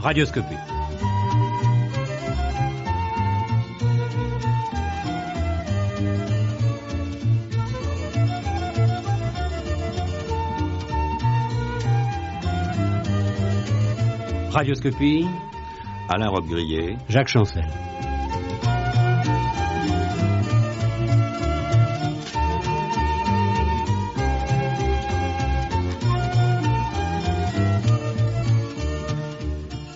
Radioscopie. Radioscopie. Alain Robbe-Grillet. Jacques Chancel.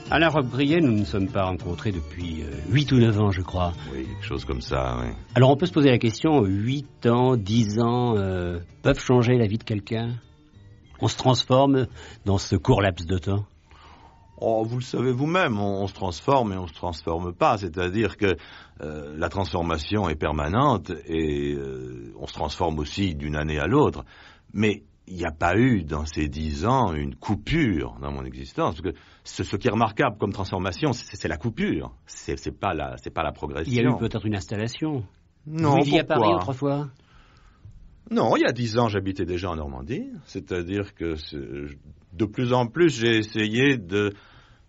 Alain Robbe-Grillet, nous ne nous sommes pas rencontrés depuis 8 ou 9 ans, je crois. Oui, quelque chose comme ça, oui. Alors on peut se poser la question, 8 ans, 10 ans, peuvent changer la vie de quelqu'un? On se transforme dans ce court laps de temps? Oh, vous le savez vous-même, on se transforme et on se transforme pas. C'est-à-dire que la transformation est permanente et on se transforme aussi d'une année à l'autre. Mais il n'y a pas eu dans ces 10 ans une coupure dans mon existence. Parce que ce qui est remarquable comme transformation, c'est la coupure. C'est pas la progression. Il y a eu peut-être une installation. Non, vous viviez à pourquoi? Paris autrefois? Non, il y a 10 ans, j'habitais déjà en Normandie. C'est-à-dire que de plus en plus, j'ai essayé de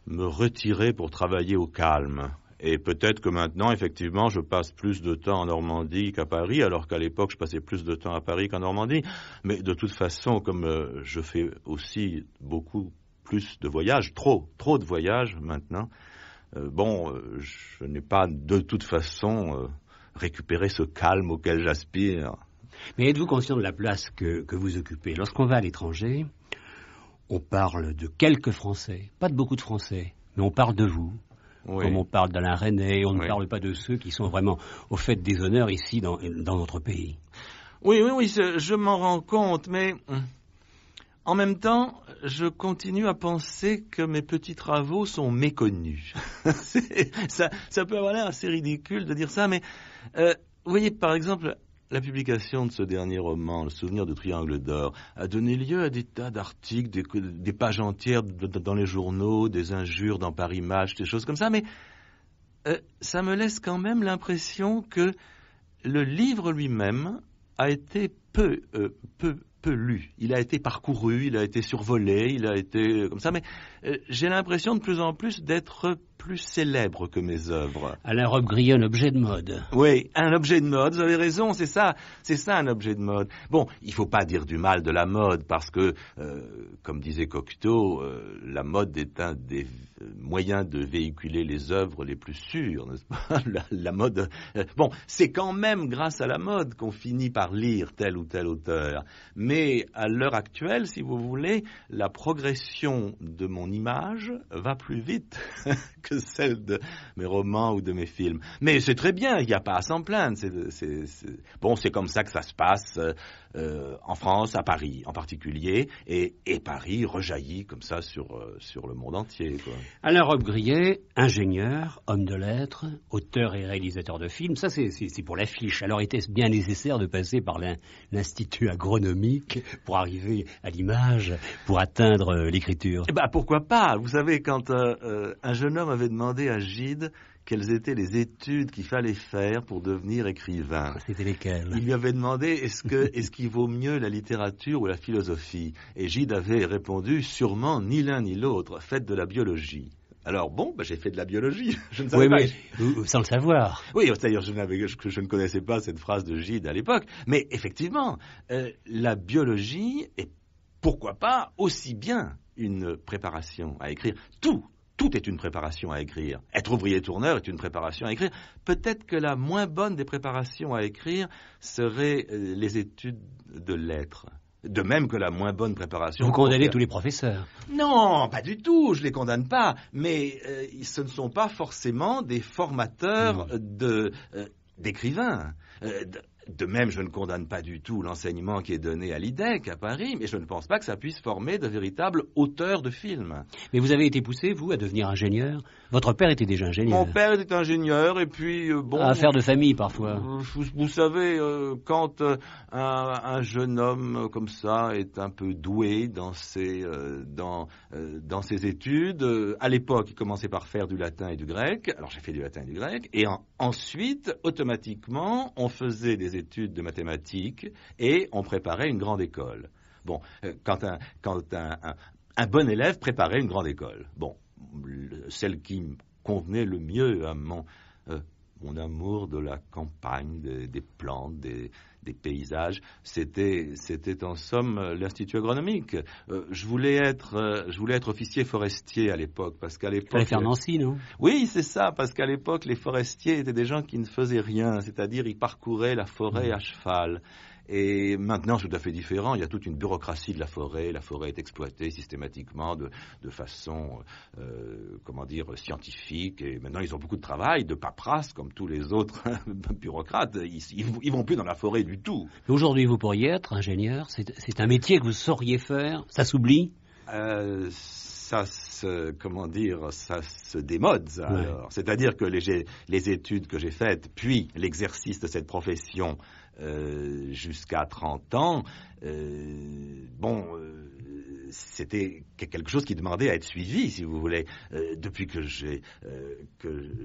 me retirer pour travailler au calme. Et peut-être que maintenant, effectivement, je passe plus de temps en Normandie qu'à Paris, alors qu'à l'époque, je passais plus de temps à Paris qu'en Normandie. Mais de toute façon, comme je fais aussi beaucoup plus de voyages, trop de voyages maintenant, je n'ai pas de toute façon récupéré ce calme auquel j'aspire. Mais êtes-vous conscient de la place que vous occupez? Lorsqu'on va à l'étranger, on parle de quelques Français, pas de beaucoup de Français, mais on parle de vous. Oui. Comme on parle d'Alain Resnais, on ne parle pas de ceux qui sont vraiment au fait des honneurs ici dans notre pays. Oui, je m'en rends compte, mais en même temps, je continue à penser que mes petits travaux sont méconnus. Ça peut avoir l'air assez ridicule de dire ça, mais vous voyez, par exemple, la publication de ce dernier roman, Le souvenir de Triangle d'or, a donné lieu à des tas d'articles, des pages entières dans les journaux, des injures dans Paris Match, des choses comme ça, mais ça me laisse quand même l'impression que le livre lui-même a été peu lu. Il a été parcouru, il a été survolé, il a été comme ça, mais j'ai l'impression de plus en plus d'être plus célèbre que mes œuvres. Alain Robbe-Grillet, un objet de mode. Oui, un objet de mode, vous avez raison, c'est ça un objet de mode. Bon, il faut pas dire du mal de la mode, parce que, comme disait Cocteau, la mode est un des moyens de véhiculer les œuvres les plus sûres, n'est-ce pas? La mode... bon, c'est quand même grâce à la mode qu'on finit par lire tel ou tel auteur. Mais à l'heure actuelle, si vous voulez, la progression de mon image va plus vite que celle de mes romans ou de mes films. Mais c'est très bien, il n'y a pas à s'en plaindre. Bon, c'est comme ça que ça se passe en France, à Paris en particulier, et Paris rejaillit comme ça sur le monde entier, quoi. Alain Robbe-Grillet, ingénieur, homme de lettres, auteur et réalisateur de films, ça c'est pour l'affiche. Alors était-ce bien nécessaire de passer par l'Institut agronomique pour arriver à l'image, pour atteindre l'écriture? Eh ben, pourquoi pas? Vous savez, quand un jeune homme avait demandé à Gide quelles étaient les études qu'il fallait faire pour devenir écrivain. C'était lesquelles? Il lui avait demandé est-ce qu'il vaut mieux la littérature ou la philosophie? Et Gide avait répondu sûrement ni l'un ni l'autre, faites de la biologie. Alors bon, j'ai fait de la biologie. Je ne savais pas. Mais sans le savoir. Oui, c'est-à-dire je ne connaissais pas cette phrase de Gide à l'époque. Mais effectivement, la biologie est pourquoi pas aussi bien une préparation à écrire. Tout est une préparation à écrire. Être ouvrier-tourneur est une préparation à écrire. Peut-être que la moins bonne des préparations à écrire serait les études de lettres. De même que la moins bonne préparation... Vous condamnez tous les professeurs? Non, pas du tout, je les condamne pas. Mais ce ne sont pas forcément des formateurs d'écrivains. De même, je ne condamne pas du tout l'enseignement qui est donné à l'IDEC à Paris, mais je ne pense pas que ça puisse former de véritables auteurs de films. Mais vous avez été poussé, vous, à devenir ingénieur? Votre père était déjà ingénieur. Mon père était ingénieur, et puis affaire de famille, parfois. Vous savez, quand un jeune homme comme ça est un peu doué dans ses études, à l'époque, il commençait par faire du latin et du grec. Alors j'ai fait du latin et du grec, et ensuite, automatiquement, on faisait des études de mathématiques et on préparait une grande école. Bon, quand un bon élève préparait une grande école. Bon, celle qui convenait le mieux à mon amour de la campagne, des plantes, des paysages. C'était en somme l'Institut agronomique. Je voulais être officier forestier à l'époque, parce qu'à l'époque... Fallait faire Nancy, non? Oui, c'est ça, parce qu'à l'époque, les forestiers étaient des gens qui ne faisaient rien, c'est-à-dire ils parcouraient la forêt à cheval. Et maintenant, c'est tout à fait différent. Il y a toute une bureaucratie de la forêt. La forêt est exploitée systématiquement de façon, scientifique. Et maintenant, ils ont beaucoup de travail, de paperasse, comme tous les autres bureaucrates. Ils vont plus dans la forêt du tout. Aujourd'hui, vous pourriez être ingénieur. C'est un métier que vous sauriez faire. Ça s'oublie. Ça se démode. Ça, ouais. C'est-à-dire que les études que j'ai faites, puis l'exercice de cette profession jusqu'à 30 ans, c'était quelque chose qui demandait à être suivi, si vous voulez. Depuis que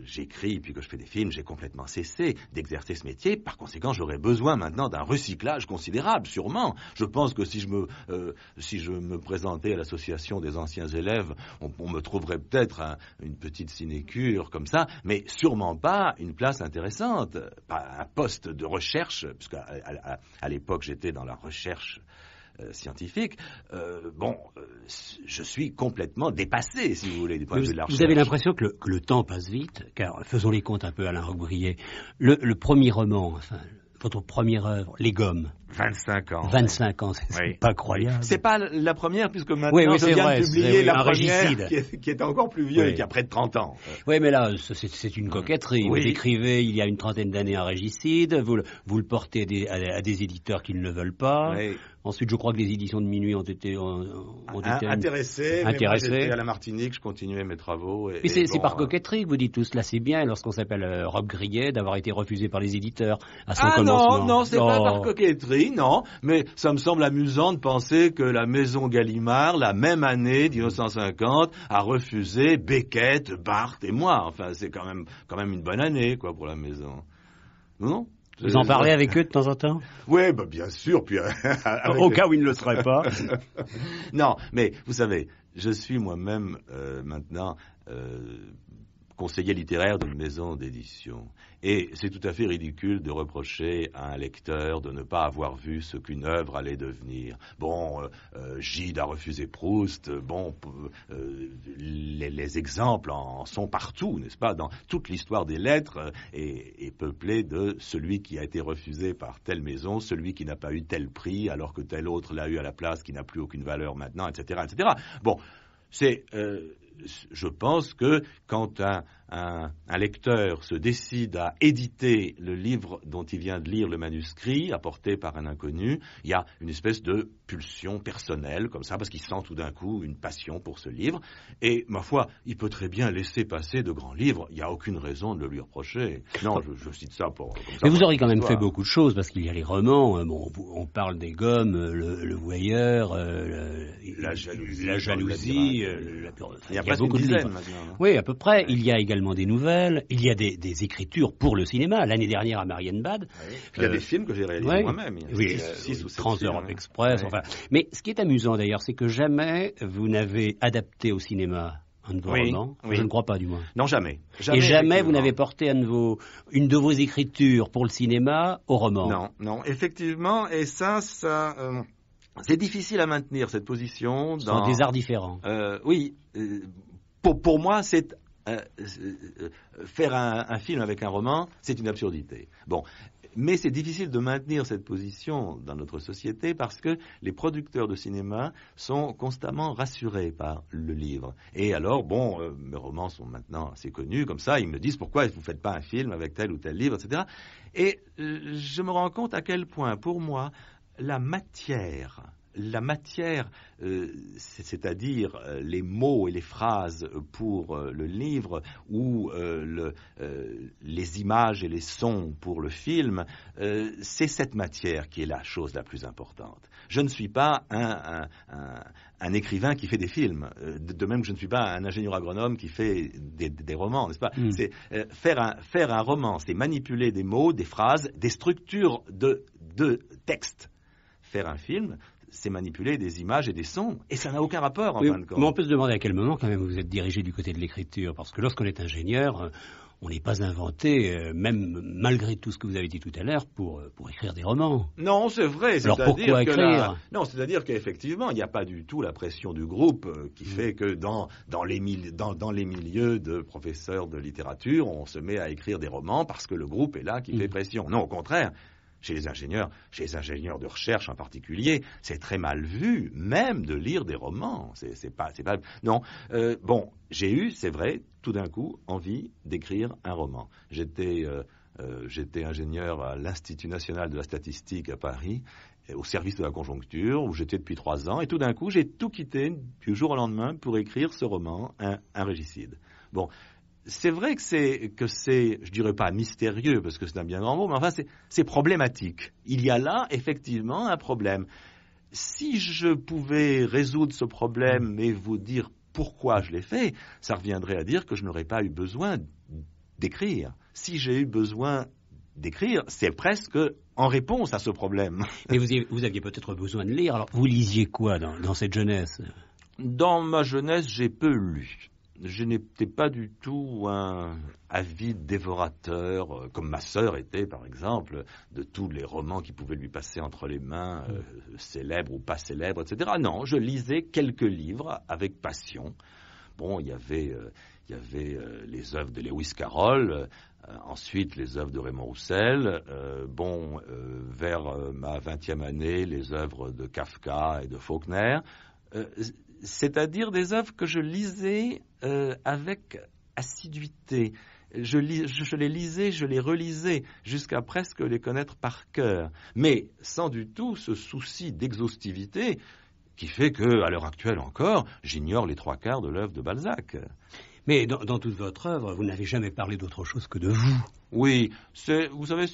j'écris, puis que je fais des films, j'ai complètement cessé d'exercer ce métier. Par conséquent, j'aurais besoin maintenant d'un recyclage considérable, sûrement. Je pense que si je me présentais à l'association des anciens élèves, on me trouverait peut-être une petite sinécure comme ça, mais sûrement pas une place intéressante, pas un poste de recherche, puisque à l'époque j'étais dans la recherche scientifique. Je suis complètement dépassé, si vous voulez, du point de vue de la recherche. Vous avez l'impression que le temps passe vite, car faisons les comptes un peu, Alain Robbe-Grillet. Le premier roman, votre première œuvre, Les Gommes. 25 ans. 25 ans, c'est pas croyable. C'est pas la première, puisque maintenant je viens de publier la première qui est encore plus vieux et qui a près de 30 ans. Oui, mais là, c'est une coquetterie. Oui. Vous écrivez il y a une trentaine d'années un régicide, vous le portez à des éditeurs qui ne le veulent pas. Oui. Ensuite, je crois que les éditions de Minuit ont été intéressées. Mais moi, j'étais à la Martinique, je continuais mes travaux. Mais c'est par coquetterie que vous dites tout cela. C'est bien, lorsqu'on s'appelle Robbe-Grillet, d'avoir été refusé par les éditeurs à son commencement. Non, c'est pas par coquetterie, non. Mais ça me semble amusant de penser que la maison Gallimard, la même année, 1950, a refusé Beckett, Barthes et moi. Enfin, c'est quand même une bonne année, quoi, pour la maison. Non? Vous en parlez avec eux de temps en temps? Oui, bien sûr. Puis, au cas où ils ne le seraient pas. Non, mais vous savez, je suis moi-même maintenant conseiller littéraire d'une maison d'édition. Et c'est tout à fait ridicule de reprocher à un lecteur de ne pas avoir vu ce qu'une œuvre allait devenir. Gide a refusé Proust. Les exemples en sont partout, n'est-ce pas? Dans toute l'histoire des lettres est peuplée de celui qui a été refusé par telle maison, celui qui n'a pas eu tel prix, alors que tel autre l'a eu à la place, qui n'a plus aucune valeur maintenant, etc., etc. Je pense que quand un lecteur se décide à éditer le livre dont il vient de lire le manuscrit, apporté par un inconnu, il y a une espèce de pulsion personnelle, comme ça, parce qu'il sent tout d'un coup une passion pour ce livre. Et, ma foi, il peut très bien laisser passer de grands livres. Il n'y a aucune raison de le lui reprocher. Non, je cite ça pour... Mais vous aurez quand même fait beaucoup de choses, parce qu'il y a les romans, on parle des Gommes, le Voyeur, la jalousie, il y a beaucoup de livres. Oui, à peu près. Il y a également des nouvelles, il y a des écritures pour le cinéma. L'année dernière à Marienbad. Oui. Il y a des films que j'ai réalisés moi-même. Oui, 6 ou 7 Trans-Europe Express. Oui. Enfin. Mais ce qui est amusant d'ailleurs, c'est que jamais vous n'avez adapté au cinéma un de vos romans. Je ne crois pas, du moins. Non, jamais. Et jamais vous n'avez porté une de vos écritures pour le cinéma au roman. Non, effectivement. Et ça. C'est difficile à maintenir cette position. Ce sont des arts différents. Oui. Pour moi, c'est faire un film avec un roman, c'est une absurdité. Mais c'est difficile de maintenir cette position dans notre société parce que les producteurs de cinéma sont constamment rassurés par le livre. Et alors, mes romans sont maintenant assez connus, comme ça, ils me disent pourquoi vous ne faites pas un film avec tel ou tel livre, etc. Et je me rends compte à quel point, pour moi, la matière, c'est-à-dire les mots et les phrases pour le livre ou les images et les sons pour le film, c'est cette matière qui est la chose la plus importante. Je ne suis pas un écrivain qui fait des films, de même que je ne suis pas un ingénieur agronome qui fait des romans, n'est-ce pas? C'est faire un roman, c'est manipuler des mots, des phrases, des structures de texte. Faire un film, c'est manipuler des images et des sons. Et ça n'a aucun rapport, en fin de compte. Mais on peut se demander à quel moment, quand même, vous êtes dirigé du côté de l'écriture. Parce que lorsqu'on est ingénieur, on n'est pas inventé, même malgré tout ce que vous avez dit tout à l'heure, pour écrire des romans. Non, c'est vrai. Alors pourquoi écrire ? Non, c'est-à-dire qu'effectivement, il n'y a pas du tout la pression du groupe qui fait que dans les milieux de professeurs de littérature, on se met à écrire des romans parce que le groupe est là qui fait pression. Non, au contraire. Chez les ingénieurs de recherche en particulier, c'est très mal vu, même de lire des romans. C'est pas. Non. Bon, j'ai eu, c'est vrai, tout d'un coup, envie d'écrire un roman. J'étais ingénieur à l'Institut national de la statistique à Paris, au service de la conjoncture, où j'étais depuis 3 ans, et tout d'un coup, j'ai tout quitté du jour au lendemain pour écrire ce roman, un régicide. Bon. C'est vrai que c'est, je dirais pas mystérieux, parce que c'est un bien grand mot, mais enfin, c'est problématique. Il y a là, effectivement, un problème. Si je pouvais résoudre ce problème et vous dire pourquoi je l'ai fait, ça reviendrait à dire que je n'aurais pas eu besoin d'écrire. Si j'ai eu besoin d'écrire, c'est presque en réponse à ce problème. Mais vous aviez peut-être besoin de lire, alors vous lisiez quoi dans cette jeunesse ? Dans ma jeunesse, j'ai peu lu. Je n'étais pas du tout un avide dévorateur, comme ma sœur était, par exemple, de tous les romans qui pouvaient lui passer entre les mains, célèbres ou pas célèbres, etc. Non, je lisais quelques livres avec passion. Bon, il y avait les œuvres de Lewis Carroll, ensuite les œuvres de Raymond Roussel, vers ma 20e année, les œuvres de Kafka et de Faulkner, c'est-à-dire des œuvres que je lisais avec assiduité. Je les lisais, je les relisais, jusqu'à presque les connaître par cœur, mais sans du tout ce souci d'exhaustivité qui fait que, à l'heure actuelle encore, j'ignore les 3/4 de l'œuvre de Balzac. Mais dans toute votre œuvre, vous n'avez jamais parlé d'autre chose que de vous. Oui, vous savez,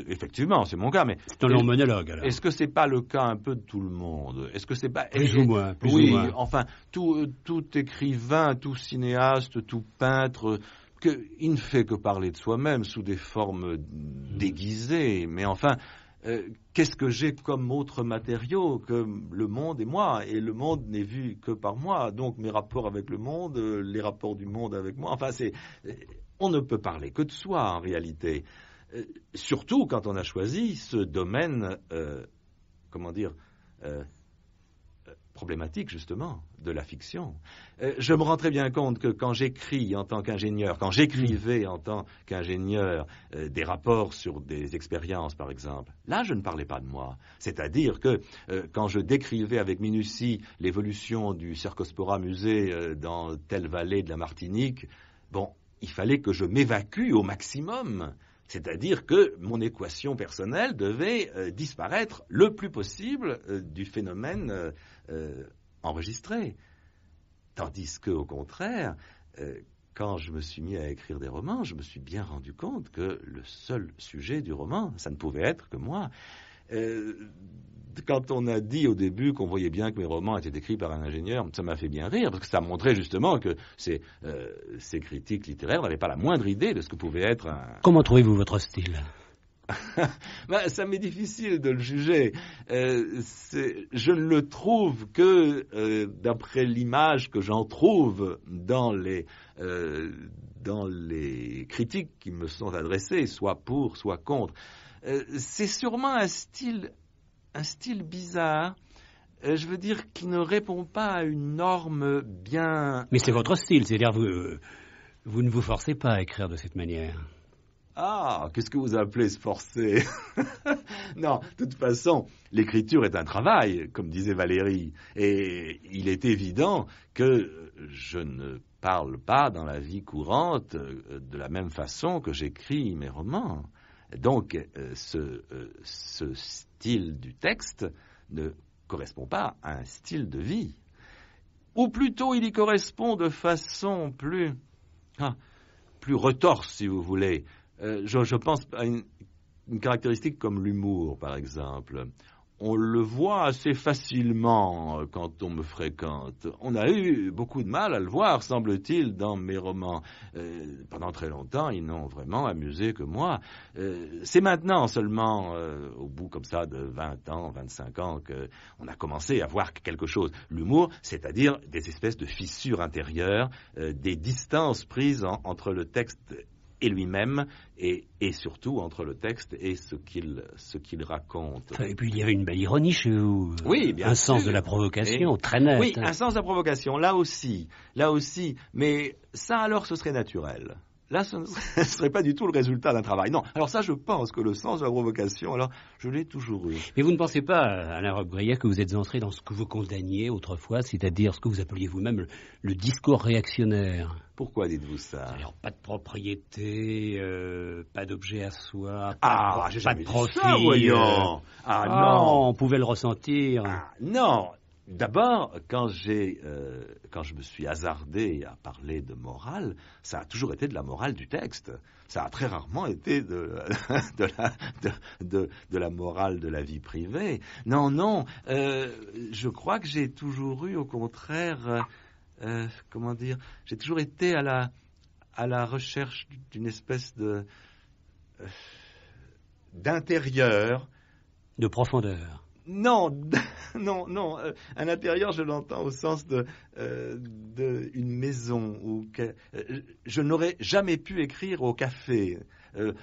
effectivement, c'est mon cas, mais... C'est un long monologue, alors. Est-ce que c'est pas le cas un peu de tout le monde ? Est-ce que c'est pas... Plus ou moins. Oui, enfin, tout écrivain, tout cinéaste, tout peintre, il ne fait que parler de soi-même sous des formes déguisées, mais enfin... qu'est-ce que j'ai comme autre matériau que le monde et moi ? Et le monde n'est vu que par moi. Donc mes rapports avec le monde, les rapports du monde avec moi, enfin on ne peut parler que de soi en réalité. Surtout quand on a choisi ce domaine, problématique justement, de la fiction. Je me rends très bien compte que quand j'écris en tant qu'ingénieur, quand j'écrivais en tant qu'ingénieur des rapports sur des expériences par exemple, là je ne parlais pas de moi. C'est-à-dire que quand je décrivais avec minutie l'évolution du Cercospora musée dans telle vallée de la Martinique, il fallait que je m'évacue au maximum. C'est-à-dire que mon équation personnelle devait disparaître le plus possible du phénomène enregistré. Tandis qu'au contraire, quand je me suis mis à écrire des romans, je me suis bien rendu compte que le seul sujet du roman, ça ne pouvait être que moi. Quand on a dit au début qu'on voyait bien que mes romans étaient écrits par un ingénieur, ça m'a fait bien rire, parce que ça montrait justement que ces critiques littéraires n'avaient pas la moindre idée de ce que pouvait être un... Comment trouvez-vous votre style ? Ça m'est difficile de le juger. Je ne le trouve que d'après l'image que j'en trouve dans les critiques qui me sont adressées, soit pour, soit contre. C'est sûrement un style bizarre, je veux dire, qui ne répond pas à une norme bien... Mais c'est votre style, c'est-à-dire vous ne vous forcez pas à écrire de cette manière. Ah, qu'est-ce que vous appelez se forcer ? Non, de toute façon, l'écriture est un travail, comme disait Valérie, et il est évident que je ne parle pas dans la vie courante de la même façon que j'écris mes romans. Donc, ce style du texte ne correspond pas à un style de vie. Ou plutôt, il y correspond de façon plus retorse, si vous voulez. Je pense à une caractéristique comme l'humour, par exemple. on le voit assez facilement quand on me fréquente. On a eu beaucoup de mal à le voir, semble-t-il, dans mes romans. Pendant très longtemps, ils n'ont vraiment amusé que moi. C'est maintenant seulement, au bout comme ça de 20 ans, 25 ans, qu'on a commencé à voir quelque chose. L'humour, c'est-à-dire des espèces de fissures intérieures, des distances prises entre le texte et lui-même, et surtout entre le texte et ce qu'il raconte. Et puis il y avait une belle ironie chez vous. Oui, bien sûr. Un sens de la provocation, très net. Oui, un sens de la provocation, là aussi. Mais ça alors, ce serait naturel. Là, ce ne serait pas du tout le résultat d'un travail. Non, alors ça, je pense que le sens de la provocation, alors, je l'ai toujours eu. Mais vous ne pensez pas, Alain Robbe-Grillet, que vous êtes entré dans ce que vous condamniez autrefois, c'est-à-dire ce que vous appeliez vous-même le discours réactionnaire? Pourquoi dites-vous ça? Alors, pas de propriété, pas d'objet à soi, pas de profit. Ça, voyons. Non, on pouvait le ressentir. Non. D'abord, quand je me suis hasardé à parler de morale, ça a toujours été de la morale du texte. Ça a très rarement été de la morale de la vie privée. Non, je crois que j'ai toujours eu, au contraire, j'ai toujours été à la recherche d'une espèce d'intérieur. De profondeur. Non, un intérieur, je l'entends au sens d'une maison où je n'aurais jamais pu écrire au café.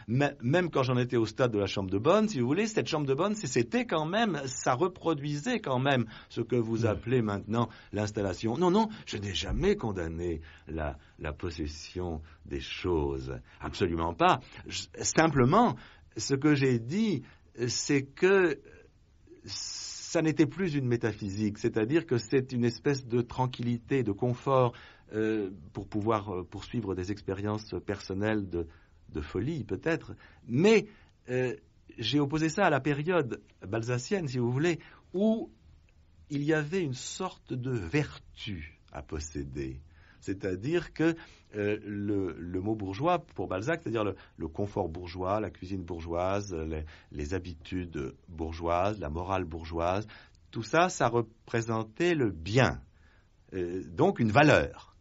Même quand j'en étais au stade de la chambre de bonne, si vous voulez, cette chambre de bonne, c'était quand même, ça reproduisait quand même ce que vous appelez maintenant l'installation. Non, je n'ai jamais condamné la possession des choses. Absolument pas. Simplement, ce que j'ai dit, c'est que ça n'était plus une métaphysique, c'est-à-dire que c'est une espèce de tranquillité, de confort pour pouvoir poursuivre des expériences personnelles de folie peut-être, mais j'ai opposé ça à la période balzacienne, si vous voulez, où il y avait une sorte de vertu à posséder. C'est-à-dire que le mot bourgeois, pour Balzac, c'est-à-dire le confort bourgeois, la cuisine bourgeoise, les habitudes bourgeoises, la morale bourgeoise, tout ça, ça représentait le bien, donc une valeur.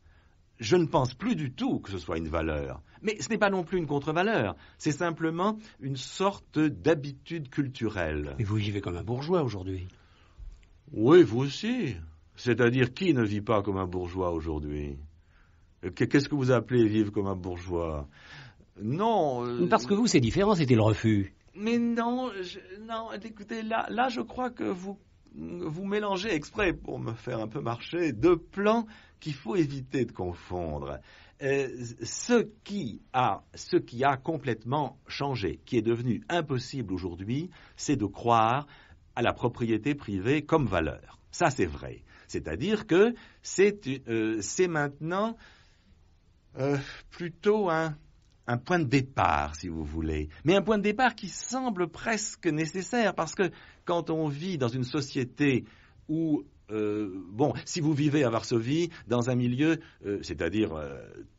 Je ne pense plus du tout que ce soit une valeur, mais ce n'est pas non plus une contre-valeur, c'est simplement une sorte d'habitude culturelle. Mais vous vivez comme un bourgeois aujourd'hui. Oui, vous aussi. C'est-à-dire, qui ne vit pas comme un bourgeois aujourd'hui ? Qu'est-ce que vous appelez vivre comme un bourgeois? Non. Parce que vous, c'est différent, c'était le refus. Mais non, écoutez, là, je crois que vous mélangez exprès pour me faire un peu marcher deux plans qu'il faut éviter de confondre. Ce qui a complètement changé, qui est devenu impossible aujourd'hui, c'est de croire à la propriété privée comme valeur. Ça, c'est vrai. C'est-à-dire que c'est maintenant plutôt un point de départ, si vous voulez. Mais un point de départ qui semble presque nécessaire, parce que quand on vit dans une société où si vous vivez à Varsovie, dans un milieu, c'est-à-dire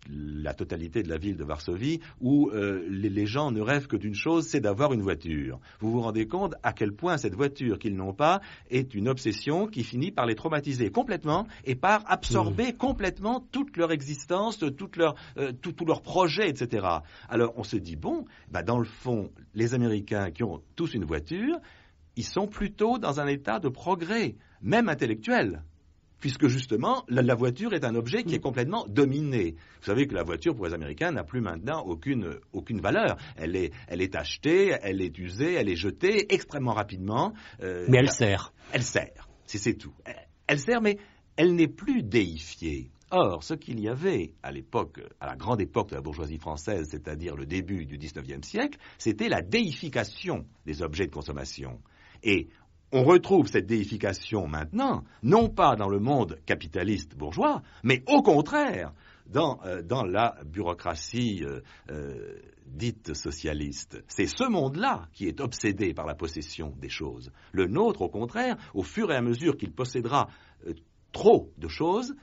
la totalité de la ville de Varsovie, où les gens ne rêvent que d'une chose, c'est d'avoir une voiture. Vous vous rendez compte à quel point cette voiture qu'ils n'ont pas est une obsession qui finit par les traumatiser complètement et par absorber complètement toute leur existence, tous leurs projets, etc. Alors on se dit, dans le fond, les Américains qui ont tous une voiture, ils sont plutôt dans un état de progrès, même intellectuel, puisque justement, la voiture est un objet qui est complètement dominé. Vous savez que la voiture, pour les Américains, n'a plus maintenant aucune valeur. Elle est achetée, elle est usée, elle est jetée extrêmement rapidement. Mais elle sert. Elle sert, c'est tout. Elle sert, mais elle n'est plus déifiée. Or, ce qu'il y avait à l'époque, à la grande époque de la bourgeoisie française, c'est-à-dire le début du XIXe siècle, c'était la déification des objets de consommation. Et on retrouve cette déification maintenant, non pas dans le monde capitaliste bourgeois, mais au contraire, dans la bureaucratie dite socialiste. C'est ce monde-là qui est obsédé par la possession des choses. Le nôtre, au contraire, au fur et à mesure qu'il possédera trop de choses,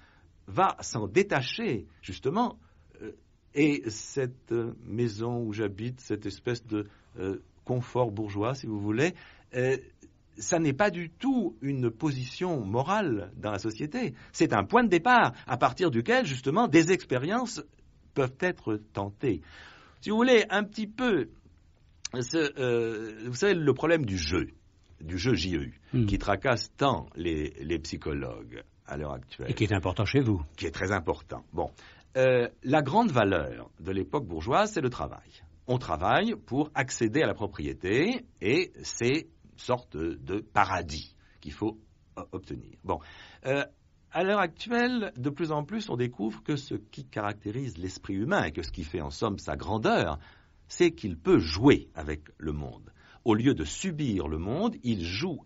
va s'en détacher, justement. Et cette maison où j'habite, cette espèce de confort bourgeois, si vous voulez, ça n'est pas du tout une position morale dans la société. C'est un point de départ à partir duquel, justement, des expériences peuvent être tentées. Si vous voulez, un petit peu, vous savez, le problème du jeu JEU, qui tracasse tant les psychologues à l'heure actuelle. Et qui est important chez vous. Qui est très important. Bon. La grande valeur de l'époque bourgeoise, c'est le travail. On travaille pour accéder à la propriété et c'est une sorte de paradis qu'il faut obtenir. Bon. À l'heure actuelle, de plus en plus, on découvre que ce qui caractérise l'esprit humain et que ce qui fait en somme sa grandeur, c'est qu'il peut jouer avec le monde. Au lieu de subir le monde, il joue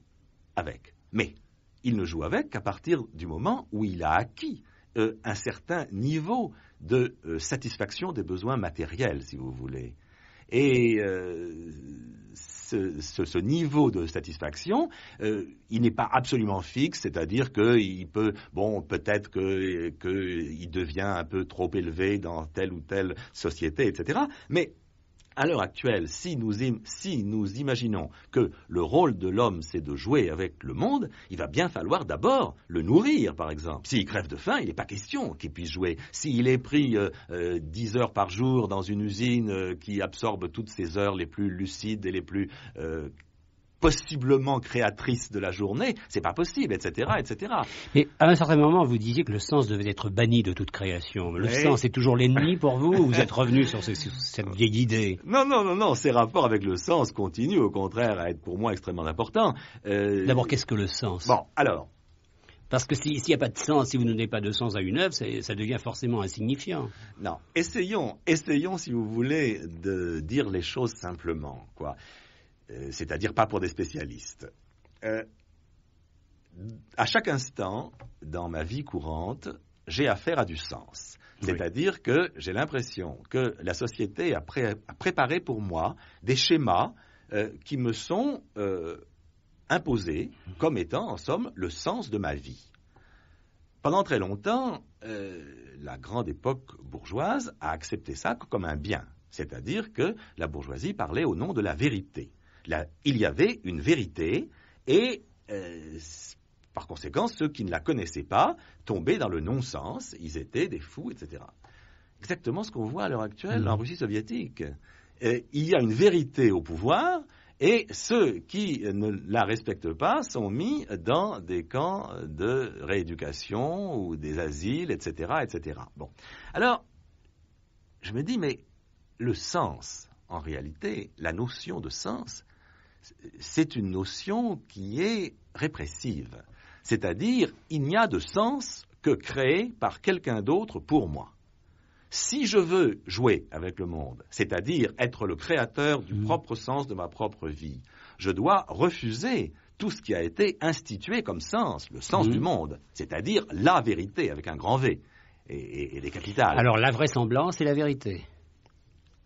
avec. Mais il ne joue avec qu'à partir du moment où il a acquis un certain niveau de satisfaction des besoins matériels, si vous voulez. Et ce niveau de satisfaction, il n'est pas absolument fixe, c'est-à-dire qu'il peut, peut-être qu'il devient un peu trop élevé dans telle ou telle société, etc. Mais à l'heure actuelle, si nous imaginons que le rôle de l'homme, c'est de jouer avec le monde, il va bien falloir d'abord le nourrir, par exemple. S'il crève de faim, il n'est pas question qu'il puisse jouer. S'il est pris 10 heures par jour dans une usine qui absorbe toutes ces heures les plus lucides et les plus possiblement créatrices de la journée, c'est pas possible, etc., etc. Mais à un certain moment, vous disiez que le sens devait être banni de toute création. Le sens est toujours l'ennemi pour vous, ou vous êtes revenu sur cette vieille idée? Non, ces rapports avec le sens continuent au contraire à être pour moi extrêmement importants. D'abord, qu'est-ce que le sens? Bon, alors... Parce que s'il n'y a pas de sens, si vous ne donnez pas de sens à une œuvre, ça devient forcément insignifiant. Non, essayons, si vous voulez, de dire les choses simplement, quoi. C'est-à-dire pas pour des spécialistes. À chaque instant, dans ma vie courante, j'ai affaire à du sens. C'est-à-dire que j'ai l'impression que la société a préparé pour moi des schémas qui me sont imposés comme étant, en somme, le sens de ma vie. Pendant très longtemps, la grande époque bourgeoise a accepté ça comme un bien. C'est-à-dire que la bourgeoisie parlait au nom de la vérité. Il y avait une vérité et, par conséquent, ceux qui ne la connaissaient pas tombaient dans le non-sens, ils étaient des fous, etc. Exactement ce qu'on voit à l'heure actuelle en Russie soviétique. Il y a une vérité au pouvoir et ceux qui ne la respectent pas sont mis dans des camps de rééducation ou des asiles, etc., etc. Bon. Alors, je me dis, mais le sens, en réalité, la notion de sens, c'est une notion qui est répressive. C'est-à-dire, il n'y a de sens que créé par quelqu'un d'autre pour moi. Si je veux jouer avec le monde, c'est-à-dire être le créateur du propre sens de ma propre vie, je dois refuser tout ce qui a été institué comme sens, le sens du monde, c'est-à-dire la vérité avec un grand V et des capitales. Alors la vraisemblance et la vérité.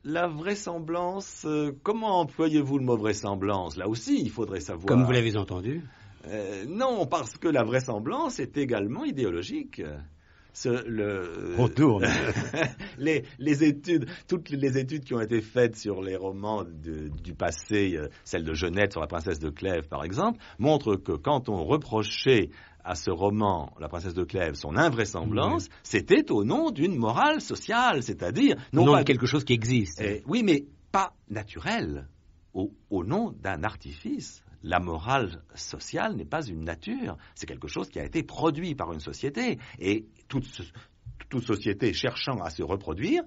La vraisemblance, comment employez-vous le mot vraisemblance? Là aussi, il faudrait savoir. Comme vous l'avez entendu. Non, parce que la vraisemblance est également idéologique. On tourne. les études, toutes les études qui ont été faites sur les romans du passé, celle de Genette sur la princesse de Clèves par exemple, montrent que quand on reprochait à ce roman, La princesse de Clèves, son invraisemblance, c'était au nom d'une morale sociale, c'est-à-dire... Non pas de quelque chose qui existe. Oui, mais pas naturel, au nom d'un artifice. La morale sociale n'est pas une nature, c'est quelque chose qui a été produit par une société. Et toute société cherchant à se reproduire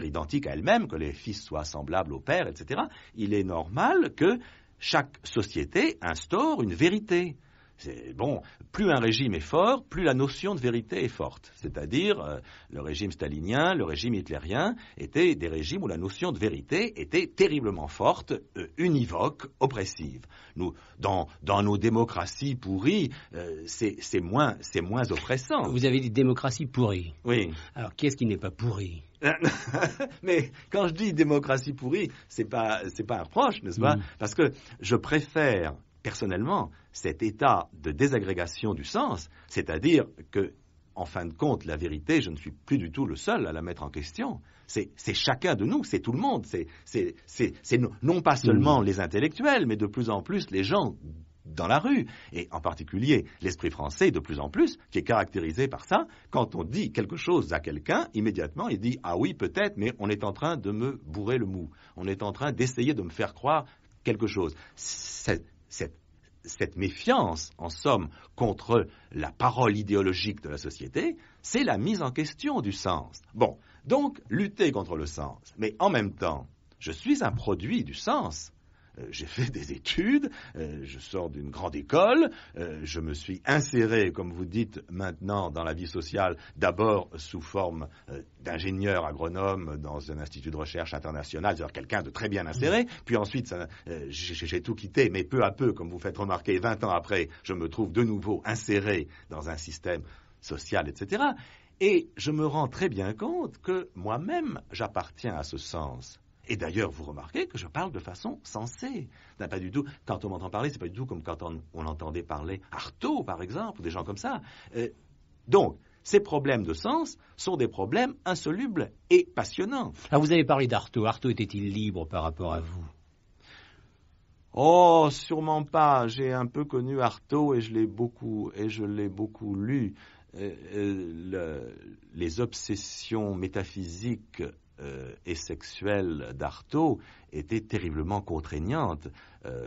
identique à elle-même, que les fils soient semblables au père, etc., il est normal que chaque société instaure une vérité. Plus un régime est fort, plus la notion de vérité est forte. C'est-à-dire, le régime stalinien, le régime hitlérien étaient des régimes où la notion de vérité était terriblement forte, univoque, oppressive. Dans nos démocraties pourries, c'est moins oppressant. Vous avez dit démocratie pourrie. Oui. Alors, qu'est-ce qui n'est pas pourri? Mais quand je dis démocratie pourrie, c'est pas un reproche, n'est-ce pas? Parce que je préfère personnellement, cet état de désagrégation du sens, c'est-à-dire que, en fin de compte, la vérité, je ne suis plus du tout le seul à la mettre en question. C'est chacun de nous, c'est tout le monde. C'est non pas seulement les intellectuels, mais de plus en plus les gens dans la rue, et en particulier l'esprit français de plus en plus, qui est caractérisé par ça. Quand on dit quelque chose à quelqu'un, immédiatement il dit « Ah oui, peut-être, mais on est en train de me bourrer le mou. On est en train d'essayer de me faire croire quelque chose. » Cette méfiance, en somme, contre la parole idéologique de la société, c'est la mise en question du sens. Bon, donc, lutter contre le sens. Mais en même temps, je suis un produit du sens. J'ai fait des études, je sors d'une grande école, je me suis inséré, comme vous dites maintenant, dans la vie sociale, d'abord sous forme d'ingénieur agronome dans un institut de recherche international, c'est-à-dire quelqu'un de très bien inséré, puis ensuite j'ai tout quitté, mais peu à peu, comme vous faites remarquer, 20 ans après, je me trouve de nouveau inséré dans un système social, etc. Et je me rends très bien compte que moi-même, j'appartiens à ce sens. Et d'ailleurs, vous remarquez que je parle de façon sensée. Pas du tout, quand on m'entend parler, c'est pas du tout comme quand on entendait parler Artaud, par exemple, ou des gens comme ça. Donc, ces problèmes de sens sont des problèmes insolubles et passionnants. Alors, vous avez parlé d'Artaud. Artaud était-il libre par rapport à vous? Oh, sûrement pas. J'ai un peu connu Artaud et je l'ai beaucoup lu. Les obsessions métaphysiques et sexuelle d'Artaud était terriblement contraignante.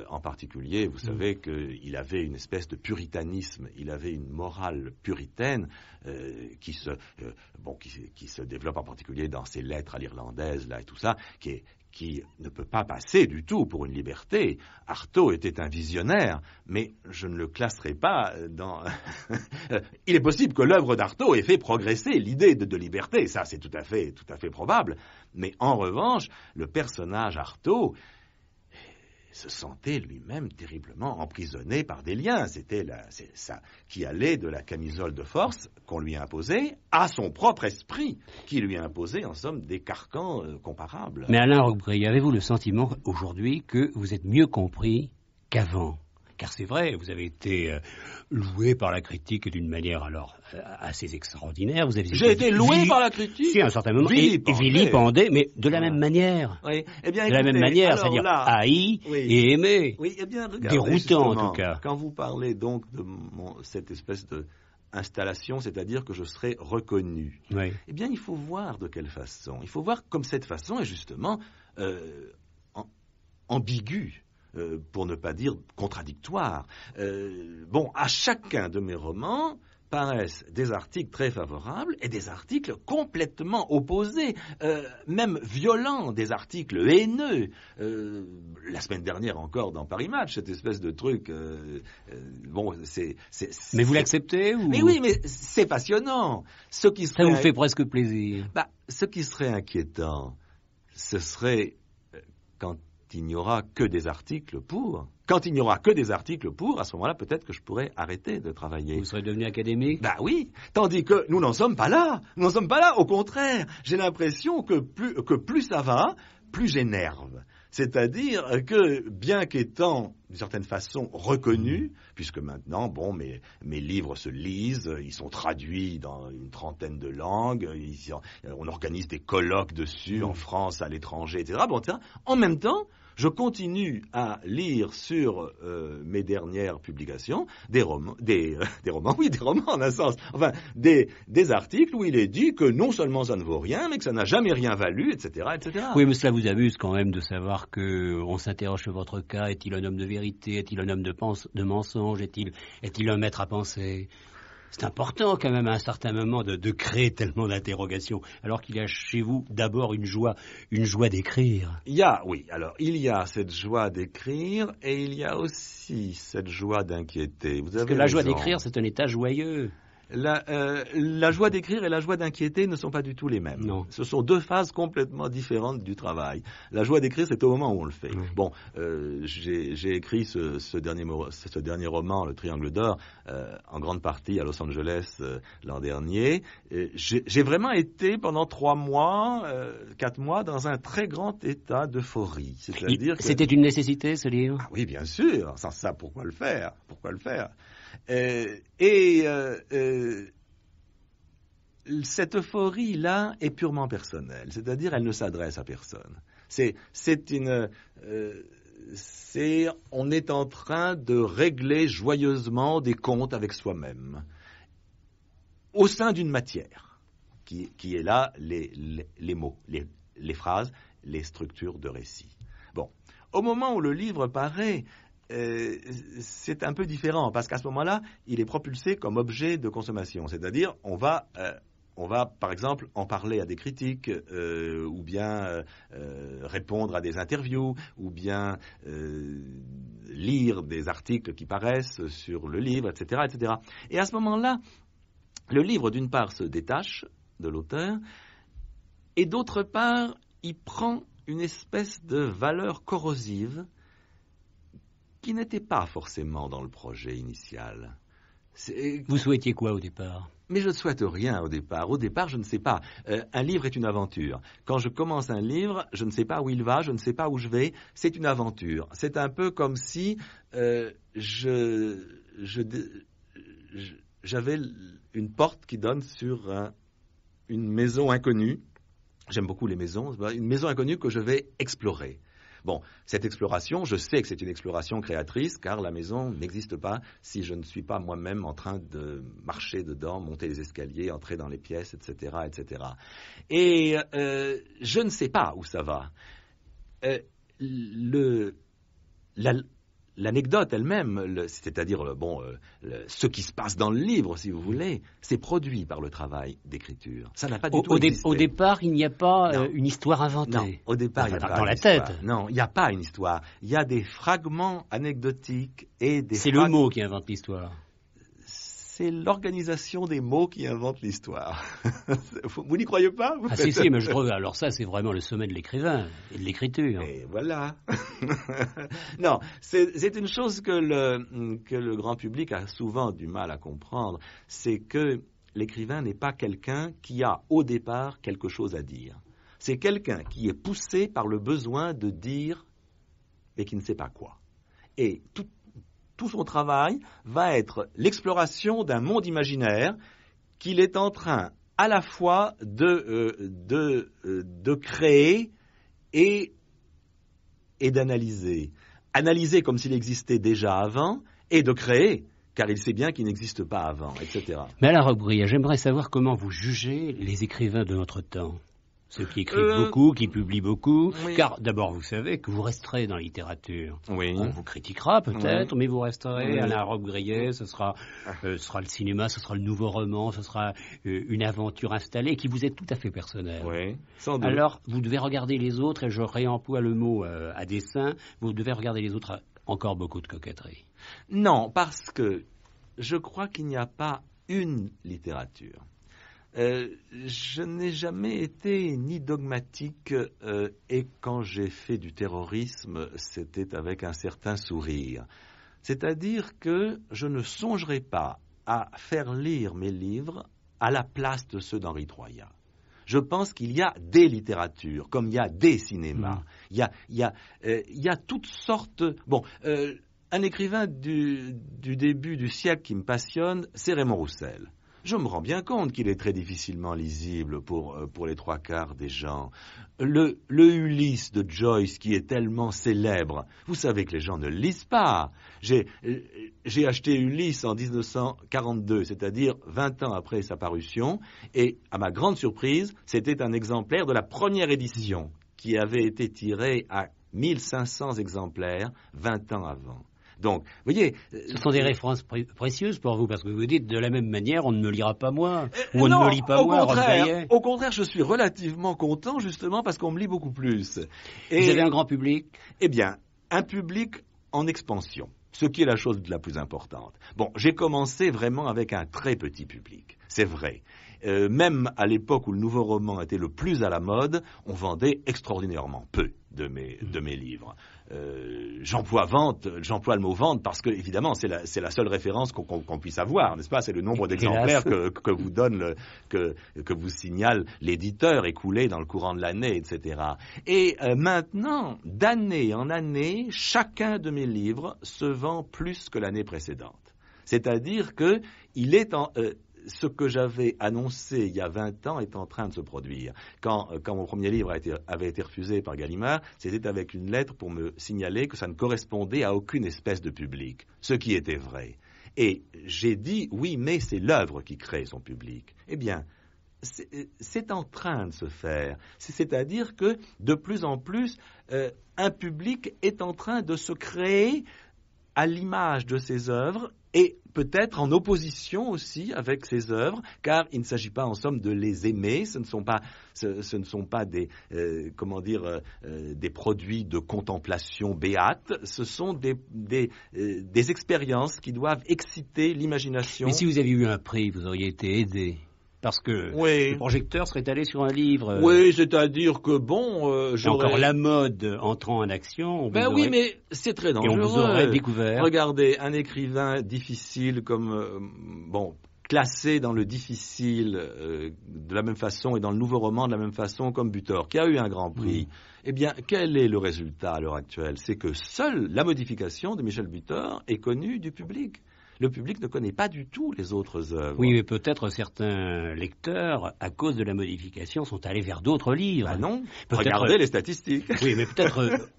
En particulier, vous savez qu'il avait une espèce de puritanisme, il avait une morale puritaine qui se développe en particulier dans ses lettres à l'irlandaise là et tout ça, qui ne peut pas passer du tout pour une liberté. Artaud était un visionnaire, mais je ne le classerai pas dans... Il est possible que l'œuvre d'Artaud ait fait progresser l'idée de liberté, ça c'est tout à fait probable. Mais en revanche, le personnage Artaud se sentait lui-même terriblement emprisonné par des liens. C'est ça qui allait de la camisole de force qu'on lui imposait à son propre esprit qui lui imposait en somme des carcans comparables. Mais Alain Roquebrune, avez-vous le sentiment aujourd'hui que vous êtes mieux compris qu'avant? Car c'est vrai, vous avez été loué par la critique d'une manière alors assez extraordinaire. J'ai été loué par la critique? Si, à un certain moment. Et vilipendé, mais de la même manière. Oui. Eh bien, de la même manière, c'est-à-dire haï et aimé. Oui, eh bien, regardez, déroutant en tout cas. Quand vous parlez donc de cette espèce de installation, c'est-à-dire que je serai reconnu. Oui. Eh bien, il faut voir de quelle façon. Il faut voir comme cette façon est justement ambiguë. Pour ne pas dire contradictoire. À chacun de mes romans paraissent des articles très favorables et des articles complètement opposés, même violents, des articles haineux. La semaine dernière encore dans Paris Match, cette espèce de truc. Mais vous l'acceptez ou... Mais oui, mais c'est passionnant. Ça vous fait presque plaisir. Ce qui serait inquiétant, ce serait quand il n'y aura que des articles pour. Quand il n'y aura que des articles pour, à ce moment-là, peut-être que je pourrais arrêter de travailler. Vous serez devenu académique? Oui. Tandis que nous n'en sommes pas là. Nous n'en sommes pas là. Au contraire, j'ai l'impression que plus ça va, plus j'énerve. C'est-à-dire que, bien qu'étant, d'une certaine façon, reconnu, puisque maintenant, mes livres se lisent, ils sont traduits dans une trentaine de langues, on organise des colloques dessus en France, à l'étranger, etc. En même temps, je continue à lire sur mes dernières publications des romans en un sens, des articles où il est dit que non seulement ça ne vaut rien, mais que ça n'a jamais rien valu, etc., etc. Oui, mais cela vous amuse quand même de savoir qu'on s'interroge sur votre cas. Est-il un homme de vérité? Est-il un homme de mensonge? Est-il un maître à penser? C'est important quand même à un certain moment de créer tellement d'interrogations, alors qu'il y a chez vous d'abord une joie d'écrire. Il y a cette joie d'écrire et il y a aussi cette joie d'inquiéter. Parce que la joie d'écrire, c'est un état joyeux. La joie d'écrire et la joie d'inquiéter ne sont pas du tout les mêmes. Non. Ce sont deux phases complètement différentes du travail. La joie d'écrire, c'est au moment où on le fait. J'ai écrit ce dernier roman, Le Triangle d'Or, en grande partie à Los Angeles l'an dernier. J'ai vraiment été pendant 3 mois, 4 mois, dans un très grand état d'euphorie. C'était une nécessité, ce livre? Oui, bien sûr. Sans ça, pourquoi le faire? Cette euphorie-là est purement personnelle, c'est-à-dire elle ne s'adresse à personne. on est en train de régler joyeusement des comptes avec soi-même, au sein d'une matière, qui est là les mots, les phrases, les structures de récit. Bon, au moment où le livre paraît, c'est un peu différent, parce qu'à ce moment-là, il est propulsé comme objet de consommation, c'est-à-dire on va par exemple en parler à des critiques, ou bien répondre à des interviews, ou bien lire des articles qui paraissent sur le livre, etc., etc. Et à ce moment-là, le livre, d'une part, se détache de l'auteur, et d'autre part, il prend une espèce de valeur corrosive qui n'était pas forcément dans le projet initial. Vous souhaitiez quoi au départ ? Mais je ne souhaite rien au départ. Au départ, je ne sais pas. Un livre est une aventure. Quand je commence un livre, je ne sais pas où il va, je ne sais pas où je vais. C'est une aventure. C'est un peu comme si j'avais une porte qui donne sur une maison inconnue. J'aime beaucoup les maisons. Une maison inconnue que je vais explorer. Bon, cette exploration, je sais que c'est une exploration créatrice, car la maison n'existe pas si je ne suis pas moi-même en train de marcher dedans, monter les escaliers, entrer dans les pièces, etc., etc. Et je ne sais pas où ça va. L'anecdote elle-même, c'est-à-dire ce qui se passe dans le livre, si vous voulez, c'est produit par le travail d'écriture. Ça n'a pas du tout existé. Au départ, il n'y a pas une histoire inventée. Non, au départ, il n'y a pas dans la histoire. tête. Non, il n'y a pas une histoire. Il y a des fragments anecdotiques et des... C'est le mot qui invente l'histoire. C'est l'organisation des mots qui invente l'histoire. Vous n'y croyez pas vous? Si, mais je trouve, alors ça, c'est vraiment le sommet de l'écrivain et de l'écriture. Et voilà. Non, c'est une chose que le grand public a souvent du mal à comprendre, c'est que l'écrivain n'est pas quelqu'un qui a au départ quelque chose à dire. C'est quelqu'un qui est poussé par le besoin de dire, mais qui ne sait pas quoi. Et tout son travail va être l'exploration d'un monde imaginaire qu'il est en train à la fois de créer et d'analyser. Analyser comme s'il existait déjà avant, et de créer, car il sait bien qu'il n'existe pas avant, etc. Mais alors, Brouillat, j'aimerais savoir comment vous jugez les écrivains de notre temps. Ceux qui écrivent beaucoup, qui publient beaucoup, oui. Car d'abord vous savez que vous resterez dans la littérature. Oui. On vous critiquera peut-être, mais vous resterez. Alain Robbe-Grillet, ce sera le cinéma, ce sera le nouveau roman, ce sera une aventure installée qui vous est tout à fait personnelle. Oui, sans doute. Alors vous devez regarder les autres, et je réemploie le mot à dessein, vous devez regarder les autres encore beaucoup de coquetterie. Non, parce que je crois qu'il n'y a pas une littérature. Je n'ai jamais été ni dogmatique, et quand j'ai fait du terrorisme, c'était avec un certain sourire. C'est-à-dire que je ne songerai pas à faire lire mes livres à la place de ceux d'Henri Troyat. Je pense qu'il y a des littératures, comme il y a des cinémas. Il y a toutes sortes... Bon, un écrivain du début du siècle qui me passionne, c'est Raymond Roussel. Je me rends bien compte qu'il est très difficilement lisible pour les trois quarts des gens. Le Ulysse de Joyce, qui est tellement célèbre, vous savez que les gens ne le lisent pas. J'ai acheté Ulysse en 1942, c'est-à-dire 20 ans après sa parution, et à ma grande surprise, c'était un exemplaire de la première édition, qui avait été tiré à 1500 exemplaires 20 ans avant. Donc, vous voyez... Ce sont des références précieuses pour vous, parce que vous dites, de la même manière, on ne me lira pas moi, ou on ne me lit pas moi, au contraire, je suis relativement content, justement, parce qu'on me lit beaucoup plus. Et vous avez un grand public? Eh bien, un public en expansion, ce qui est la chose la plus importante. Bon, j'ai commencé vraiment avec un très petit public, c'est vrai. Même à l'époque où le nouveau roman était le plus à la mode, on vendait extraordinairement peu de mes livres. J'emploie le mot vente parce que, évidemment, c'est la seule référence qu'on puisse avoir, n'est-ce pas? C'est le nombre d'exemplaires que vous donne, que vous signale l'éditeur écoulé dans le courant de l'année, etc. Et maintenant, d'année en année, chacun de mes livres se vend plus que l'année précédente. C'est-à-dire que ce que j'avais annoncé il y a 20 ans est en train de se produire. Quand mon premier livre avait été refusé par Gallimard, c'était avec une lettre pour me signaler que ça ne correspondait à aucune espèce de public, ce qui était vrai. Et j'ai dit, oui, mais c'est l'œuvre qui crée son public. Eh bien, c'est en train de se faire. C'est-à-dire que, de plus en plus, un public est en train de se créer à l'image de ses œuvres et peut-être en opposition aussi avec ses œuvres, car il ne s'agit pas en somme de les aimer, ce ne sont pas des, des produits de contemplation béate, ce sont des expériences qui doivent exciter l'imagination. Mais si vous aviez eu un prix, vous auriez été aidé. Parce que le projecteur serait allé sur un livre. Oui, c'est-à-dire que bon, j'aurais... encore la mode entrant en action. Oui, mais c'est très dangereux. Et on vous aurait découvert. Regardez, un écrivain difficile classé dans le difficile de la même façon et dans le nouveau roman de la même façon comme Butor, qui a eu un grand prix. Eh bien, quel est le résultat à l'heure actuelle? C'est que seule la modification de Michel Butor est connue du public. Le public ne connaît pas du tout les autres œuvres. Oui, mais peut-être certains lecteurs, à cause de la modification, sont allés vers d'autres livres. Ah non, regardez les statistiques. Oui, mais peut-être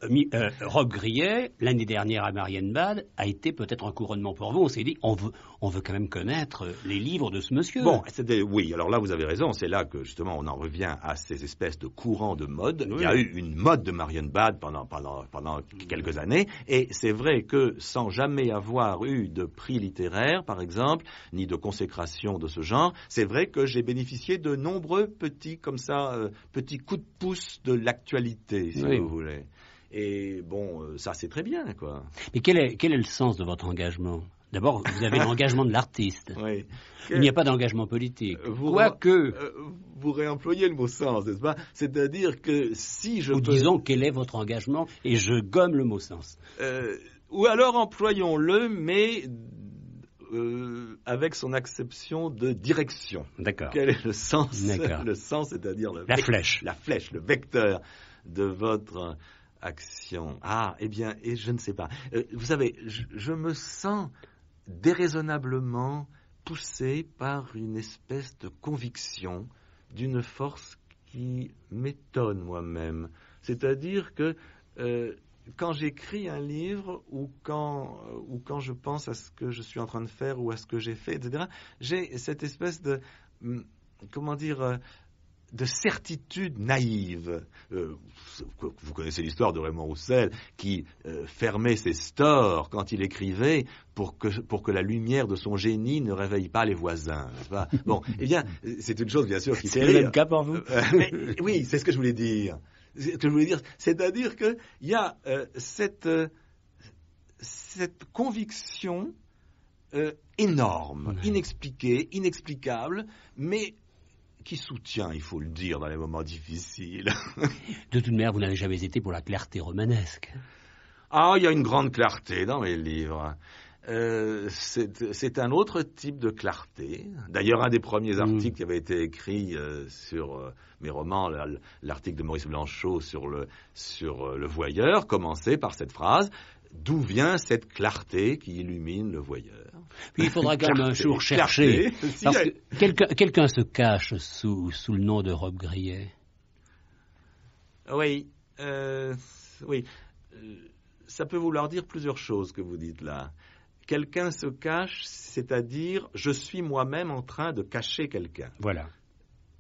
Rob Grillet, l'année dernière à Marienbad, a été peut-être un couronnement pour vous. On s'est dit, on veut quand même connaître les livres de ce monsieur. Bon, oui, alors là vous avez raison, c'est là que justement on en revient à ces espèces de courants de mode. Oui. Il y a eu une mode de Marienbad pendant quelques années, et c'est vrai que sans jamais avoir eu de prix littéraire, par exemple, ni de consécration de ce genre, c'est vrai que j'ai bénéficié de nombreux petits coups de pouce de l'actualité, si vous voulez. Et bon, ça c'est très bien, quoi. Mais quel est le sens de votre engagement? D'abord, vous avez l'engagement de l'artiste. Oui. Il n'y a pas d'engagement politique. Quoique... vous réemployez le mot sens, n'est-ce pas? C'est-à-dire que si je disons quel est votre engagement, et je gomme le mot sens. Ou alors employons-le, mais... avec son acception de direction. D'accord. Quel est le sens? Le sens, c'est-à-dire la flèche. La flèche, le vecteur de votre action. Ah, eh bien, et je ne sais pas. Vous savez, je me sens déraisonnablement poussé par une espèce de conviction d'une force qui m'étonne moi-même. C'est-à-dire que quand j'écris un livre ou quand je pense à ce que je suis en train de faire ou à ce que j'ai fait, etc., j'ai cette espèce de, de certitude naïve. Vous connaissez l'histoire de Raymond Roussel qui fermait ses stores quand il écrivait pour que la lumière de son génie ne réveille pas les voisins. N'est-ce pas? Bon, eh bien, c'est une chose bien sûr qui fait rire. C'est le même cas pour vous? Oui, c'est ce que je voulais dire. C'est-à-dire qu'il y a cette conviction énorme, inexpliquée, inexplicable, mais qui soutient, il faut le dire, dans les moments difficiles. De toute manière, vous n'avez jamais été pour la clarté romanesque. Ah, il y a une grande clarté dans mes livres. C'est un autre type de clarté. D'ailleurs, un des premiers articles qui avait été écrit sur mes romans, l'article de Maurice Blanchot sur le voyeur, commençait par cette phrase: d'où vient cette clarté qui illumine le voyeur? Puis il faudra quand même un jour chercher. Parce que quelqu'un se cache sous le nom de Rob Grillet. Oui. Oui. Ça peut vouloir dire plusieurs choses que vous dites là. Quelqu'un se cache, c'est-à-dire je suis moi-même en train de cacher quelqu'un. Voilà.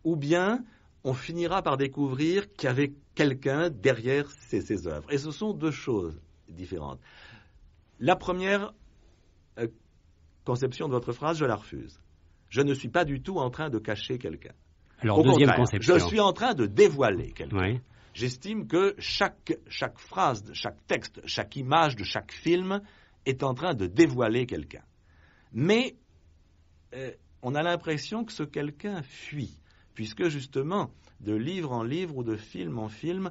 Ou bien on finira par découvrir qu'il y avait quelqu'un derrière ces œuvres. Et ce sont deux choses différentes. La première conception de votre phrase, je la refuse. Je ne suis pas du tout en train de cacher quelqu'un. Alors, deuxième conception. Je suis en train de dévoiler quelqu'un. Oui. J'estime que chaque phrase, chaque texte, chaque image de chaque film est en train de dévoiler quelqu'un. Mais on a l'impression que ce quelqu'un fuit, puisque justement, de livre en livre ou de film en film,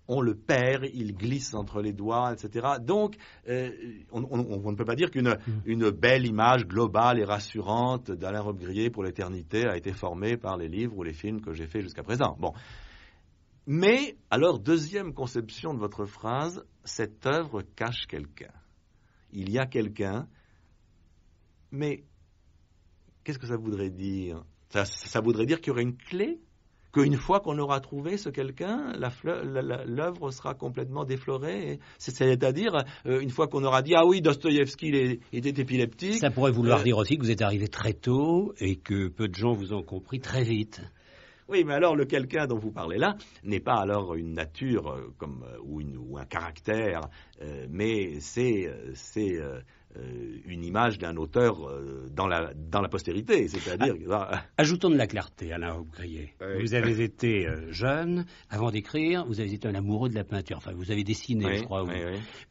on le perd, il glisse entre les doigts, etc. Donc, on ne peut pas dire qu'une belle image globale et rassurante d'Alain Robbe-Grillet pour l'éternité a été formée par les livres ou les films que j'ai faits jusqu'à présent. Bon. Mais, alors, deuxième conception de votre phrase, cette œuvre cache quelqu'un. Il y a quelqu'un, mais qu'est-ce que ça voudrait dire? Ça voudrait dire qu'il y aurait une clé? Qu'une fois qu'on aura trouvé ce quelqu'un, l'œuvre sera complètement déflorée. C'est-à-dire, une fois qu'on aura dit « Ah oui, Dostoïevski était épileptique ». Ça pourrait vouloir dire aussi que vous êtes arrivé très tôt et que peu de gens vous ont compris très vite. Oui, mais alors le quelqu'un dont vous parlez là n'est pas alors une nature ou un caractère, mais c'est une image d'un auteur dans la postérité, c'est-à-dire... Ajoutons de la clarté, Alain Robbe-Grillet. Oui. Vous avez été jeune, avant d'écrire, vous avez été un amoureux de la peinture. Enfin, vous avez dessiné, oui, je crois. Oui.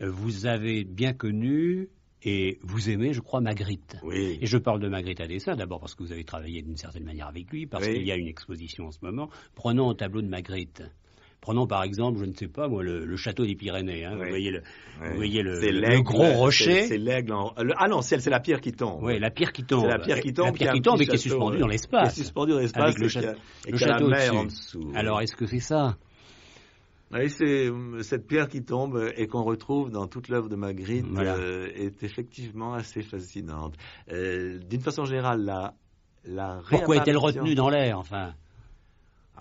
Vous avez bien connu... Et vous aimez, je crois, Magritte. Oui. Et je parle de Magritte à dessin, d'abord parce que vous avez travaillé d'une certaine manière avec lui, parce qu'il y a une exposition en ce moment. Prenons un tableau de Magritte. Prenons par exemple, je ne sais pas moi, le château des Pyrénées. Hein. Vous voyez le gros rocher. C'est l'aigle. Ah non, c'est la pierre qui tombe. Oui, la pierre qui tombe. C'est la pierre qui tombe. La pierre qui tombe et qui est suspendue dans l'espace. Qui est suspendue dans l'espace avec le château la mer en dessous. Alors, est-ce que c'est ça? Oui, c'est cette pierre qui tombe et qu'on retrouve dans toute l'œuvre de Magritte, voilà. Est effectivement assez fascinante. D'une façon générale, la pourquoi est-elle retenue dans l'air, enfin?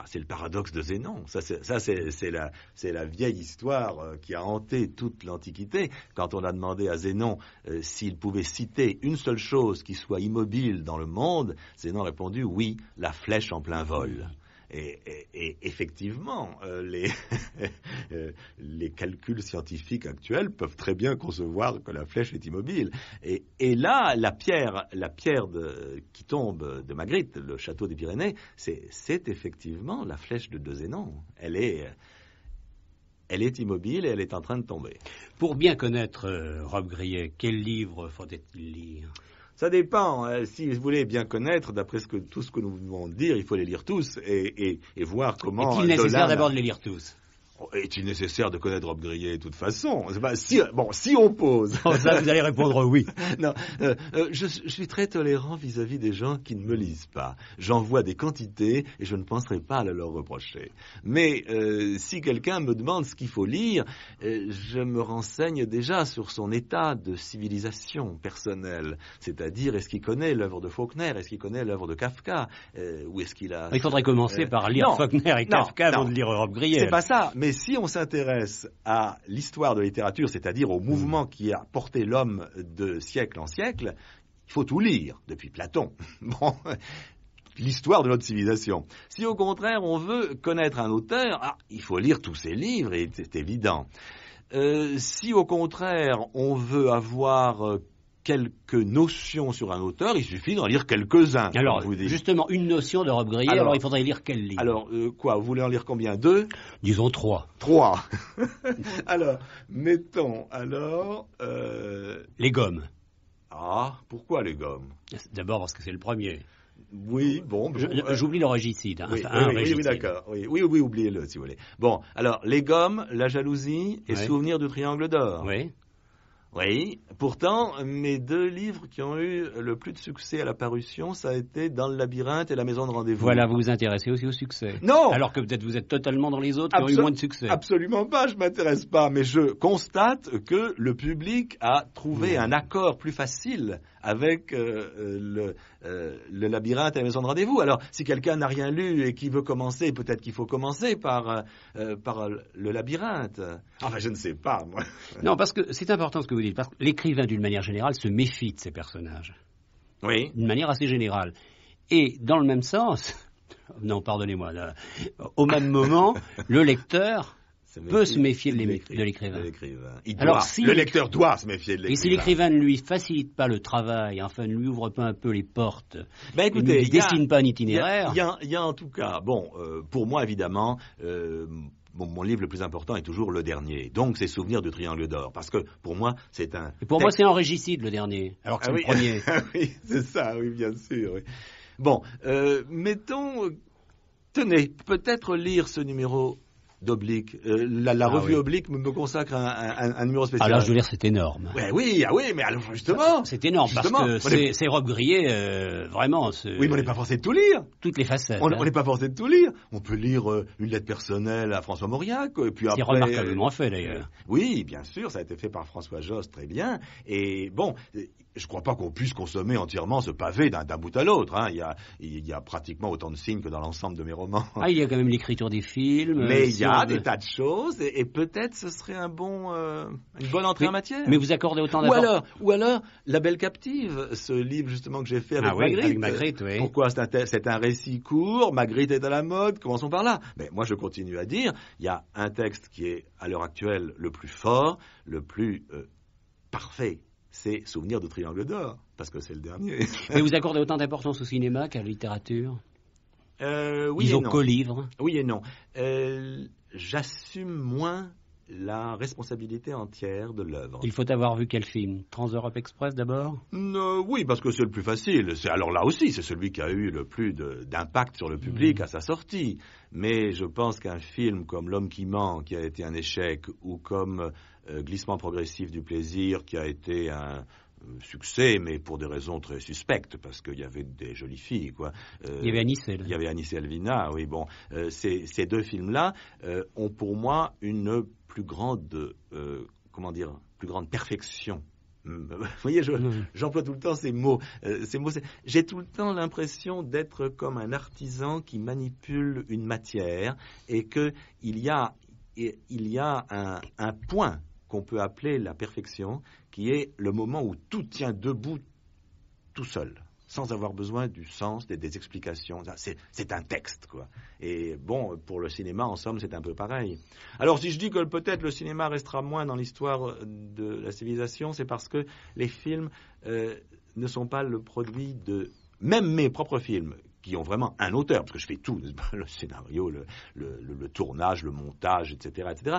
C'est le paradoxe de Zénon. C'est la vieille histoire qui a hanté toute l'Antiquité. Quand on a demandé à Zénon s'il pouvait citer une seule chose qui soit immobile dans le monde, Zénon a répondu oui, la flèche en plein vol. Et effectivement, les calculs scientifiques actuels peuvent très bien concevoir que la flèche est immobile. Et là, la pierre qui tombe de Magritte, le château des Pyrénées, c'est effectivement la flèche de Zénon. Elle est immobile et elle est en train de tomber. Pour bien connaître Robbe-Grillet, quel livre faut-il lire? Ça dépend. Si vous voulez bien connaître, d'après tout ce que nous venons de dire, il faut les lire tous et voir comment... Est-il nécessaire d'abord de les lire tous? Est-il nécessaire de connaître Robbe-Grillet de toute façon? Si on pose... Ça, vous allez répondre oui. Non, je suis très tolérant vis-à-vis des gens qui ne me lisent pas. J'en vois des quantités et je ne penserai pas à le leur reprocher. Mais si quelqu'un me demande ce qu'il faut lire, je me renseigne déjà sur son état de civilisation personnelle. C'est-à-dire, est-ce qu'il connaît l'œuvre de Faulkner? Est-ce qu'il connaît l'œuvre de Kafka? Ou est-ce qu'il a... Il faudrait commencer par lire Faulkner et Kafka avant de lire Robbe-Grillet. C'est pas ça, mais si on s'intéresse à l'histoire de la littérature, c'est-à-dire au mouvement qui a porté l'homme de siècle en siècle, il faut tout lire, depuis Platon. Bon, l'histoire de notre civilisation. Si au contraire on veut connaître un auteur, il faut lire tous ses livres, et c'est évident. Si au contraire on veut avoir quelques notions sur un auteur, il suffit d'en lire quelques-uns. Alors, justement, une notion de Robbe-Grillet, alors il faudrait lire quel livre? Alors, quoi, vous voulez en lire combien? 2? Disons 3. 3. Alors, mettons, Les Gommes. Ah, pourquoi Les Gommes? D'abord parce que c'est le premier. Oui, bon... J'oublie le régicide. Oui, d'accord. Oui, oubliez-le, si vous voulez. Bon, alors, Les Gommes, La jalousie et Souvenirs du triangle d'or. Oui. Oui, pourtant, mes 2 livres qui ont eu le plus de succès à la parution, ça a été Dans le labyrinthe et La maison de rendez-vous. Voilà, vous vous intéressez aussi au succès. Non! Alors que peut-être vous êtes totalement dans les autres qui ont eu moins de succès. Absolument pas, je m'intéresse pas, mais je constate que le public a trouvé un accord plus facile avec le labyrinthe et La maison de rendez-vous. Alors, si quelqu'un n'a rien lu et qui veut commencer, peut-être qu'il faut commencer par le labyrinthe. Enfin, je ne sais pas, moi. Non, parce que c'est important ce que vous dites, parce que l'écrivain, d'une manière générale, se méfie de ses personnages. Oui. D'une manière assez générale. Et dans le même sens, non, pardonnez-moi, au même moment, le lecteur peut se méfier de l'écrivain. Alors, le lecteur doit se méfier de l'écrivain. Et si l'écrivain ne lui facilite pas le travail, enfin ne lui ouvre pas un peu les portes, écoutez, ne lui dessine pas un itinéraire... Il y a en tout cas, pour moi évidemment... mon livre le plus important est toujours le dernier. Donc, c'est Souvenirs du triangle d'or. Parce que, pour moi, c'est un... Et pour moi, c'est un régicide, le dernier. Alors que c'est le premier. Oui, c'est ça, oui, bien sûr. Oui. Bon, mettons... Tenez, peut-être lire ce numéro d'Oblique. La revue Oblique me consacre un numéro spécial. Alors, je veux dire, c'est énorme. Oui, mais alors, justement... C'est énorme, parce que c'est Robbe-Grillet, vraiment... Oui, mais on n'est pas forcé de tout lire. Toutes les facettes. On n'est pas forcé de tout lire. On peut lire une lettre personnelle à François Mauriac, et puis après... C'est remarquablement fait, d'ailleurs. Oui, bien sûr, ça a été fait par François Josse, très bien. Et bon, je ne crois pas qu'on puisse consommer entièrement ce pavé d'un bout à l'autre. Hein. Il y a pratiquement autant de signes que dans l'ensemble de mes romans. Ah, il y a quand même l'écriture des films. Mais il y a des tas de choses, et peut-être ce serait une bonne entrée en matière. Mais vous accordez autant d'importance. Ou alors, La Belle Captive, ce livre justement que j'ai fait avec Magritte. Avec Magritte, oui. Pourquoi c'est un récit court, Magritte est à la mode, commençons par là. Mais moi je continue à dire, il y a un texte qui est à l'heure actuelle le plus fort, le plus parfait. C'est Souvenir de Triangle d'Or, parce que c'est le dernier. Mais vous accordez autant d'importance au cinéma qu'à la littérature? Oui Disons et non. qu'au livre. Oui et non. J'assume moins la responsabilité entière de l'œuvre. Il faut avoir vu quel film? Trans-Europe Express d'abord? Oui, parce que c'est le plus facile. Alors là aussi, c'est celui qui a eu le plus d'impact sur le public à sa sortie. Mais je pense qu'un film comme L'Homme qui ment, qui a été un échec, ou comme Glissement progressif du plaisir, qui a été un succès, mais pour des raisons très suspectes, parce qu'il y avait des jolies filles, quoi. Il y avait Anicelle. Il y avait Anicelle Elvina, oui, bon. Ces deux films-là ont pour moi une plus grande, plus grande perfection. Vous voyez, j'emploie tout le temps ces mots. J'ai tout le temps l'impression d'être comme un artisan qui manipule une matière, et qu'il y a un point qu'on peut appeler la perfection, qui est le moment où tout tient debout tout seul, sans avoir besoin du sens, des explications. C'est un texte, quoi. Et bon, pour le cinéma, en somme, c'est un peu pareil. Alors, si je dis que peut-être le cinéma restera moins dans l'histoire de la civilisation, c'est parce que les films ne sont pas le produit de... Même mes propres films, qui ont vraiment un auteur, parce que je fais tout, le scénario, le tournage, le montage, etc., etc.,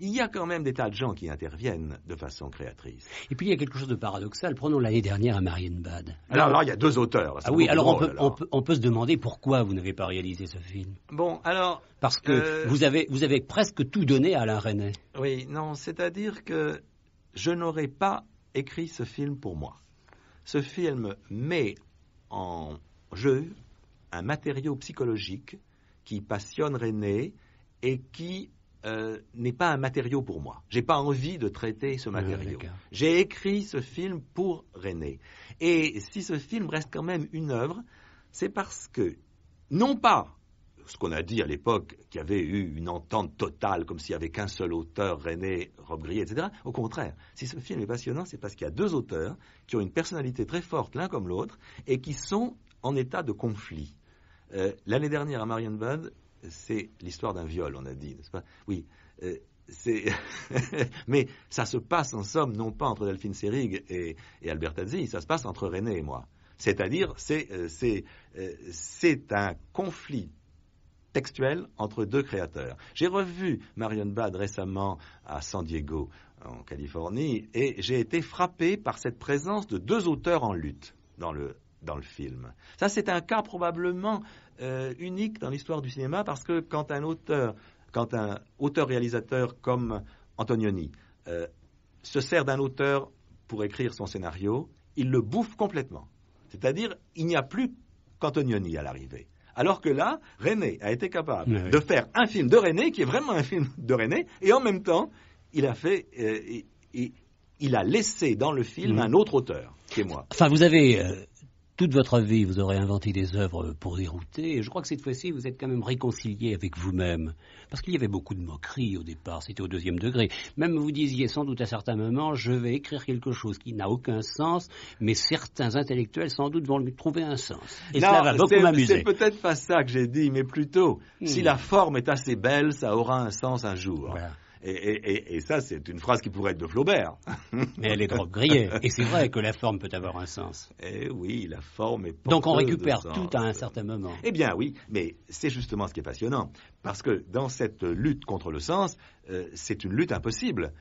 il y a quand même des tas de gens qui interviennent de façon créatrice. Et puis il y a quelque chose de paradoxal. Prenons l'année dernière à Marienbad. Alors là, il y a deux auteurs. On peut se demander pourquoi vous n'avez pas réalisé ce film. Bon, alors... Parce que vous avez presque tout donné à Alain Resnais. Oui, non, c'est-à-dire que je n'aurais pas écrit ce film pour moi. Ce film met en jeu un matériau psychologique qui passionne Resnais et qui n'est pas un matériau pour moi. J'ai pas envie de traiter ce matériau. J'ai écrit ce film pour Resnais. Et si ce film reste quand même une œuvre, c'est parce que, non pas ce qu'on a dit à l'époque, qu'il y avait eu une entente totale, comme s'il n'y avait qu'un seul auteur, Resnais, Robbe-Grillet, etc. Au contraire, si ce film est passionnant, c'est parce qu'il y a deux auteurs qui ont une personnalité très forte l'un comme l'autre et qui sont en état de conflit. L'année dernière à Marienbad, c'est l'histoire d'un viol, on a dit, n'est-ce pas? Oui, mais ça se passe en somme, non pas entre Delphine Seyrig et Albert Azy, ça se passe entre Resnais et moi. C'est-à-dire, c'est un conflit textuel entre deux créateurs. J'ai revu Marienbad récemment à San Diego, en Californie, et j'ai été frappé par cette présence de deux auteurs en lutte dans le film. Ça, c'est un cas probablement unique dans l'histoire du cinéma, parce que quand un auteur-réalisateur comme Antonioni se sert d'un auteur pour écrire son scénario, il le bouffe complètement. C'est-à-dire, il n'y a plus qu'Antonioni à l'arrivée. Alors que là, Resnais a été capable de faire un film de Resnais, qui est vraiment un film de Resnais, et en même temps, il a laissé dans le film un autre auteur, qui est moi. Enfin, vous avez... toute votre vie, vous aurez inventé des œuvres pour dérouter, et je crois que cette fois-ci, vous êtes quand même réconcilié avec vous-même. Parce qu'il y avait beaucoup de moqueries au départ, c'était au deuxième degré. Même vous disiez sans doute à certains moments, je vais écrire quelque chose qui n'a aucun sens, mais certains intellectuels sans doute vont lui trouver un sens. Et non, cela va beaucoup m'amuser. C'est peut-être pas ça que j'ai dit, mais plutôt, si la forme est assez belle, ça aura un sens un jour. Voilà. Et ça, c'est une phrase qui pourrait être de Flaubert. Mais elle est de Robbe-Grillet. Et c'est vrai que la forme peut avoir un sens. Eh oui, la forme est porteuse. Donc on récupère tout à un certain moment. Eh bien oui, mais c'est justement ce qui est passionnant. Parce que dans cette lutte contre le sens, c'est une lutte impossible.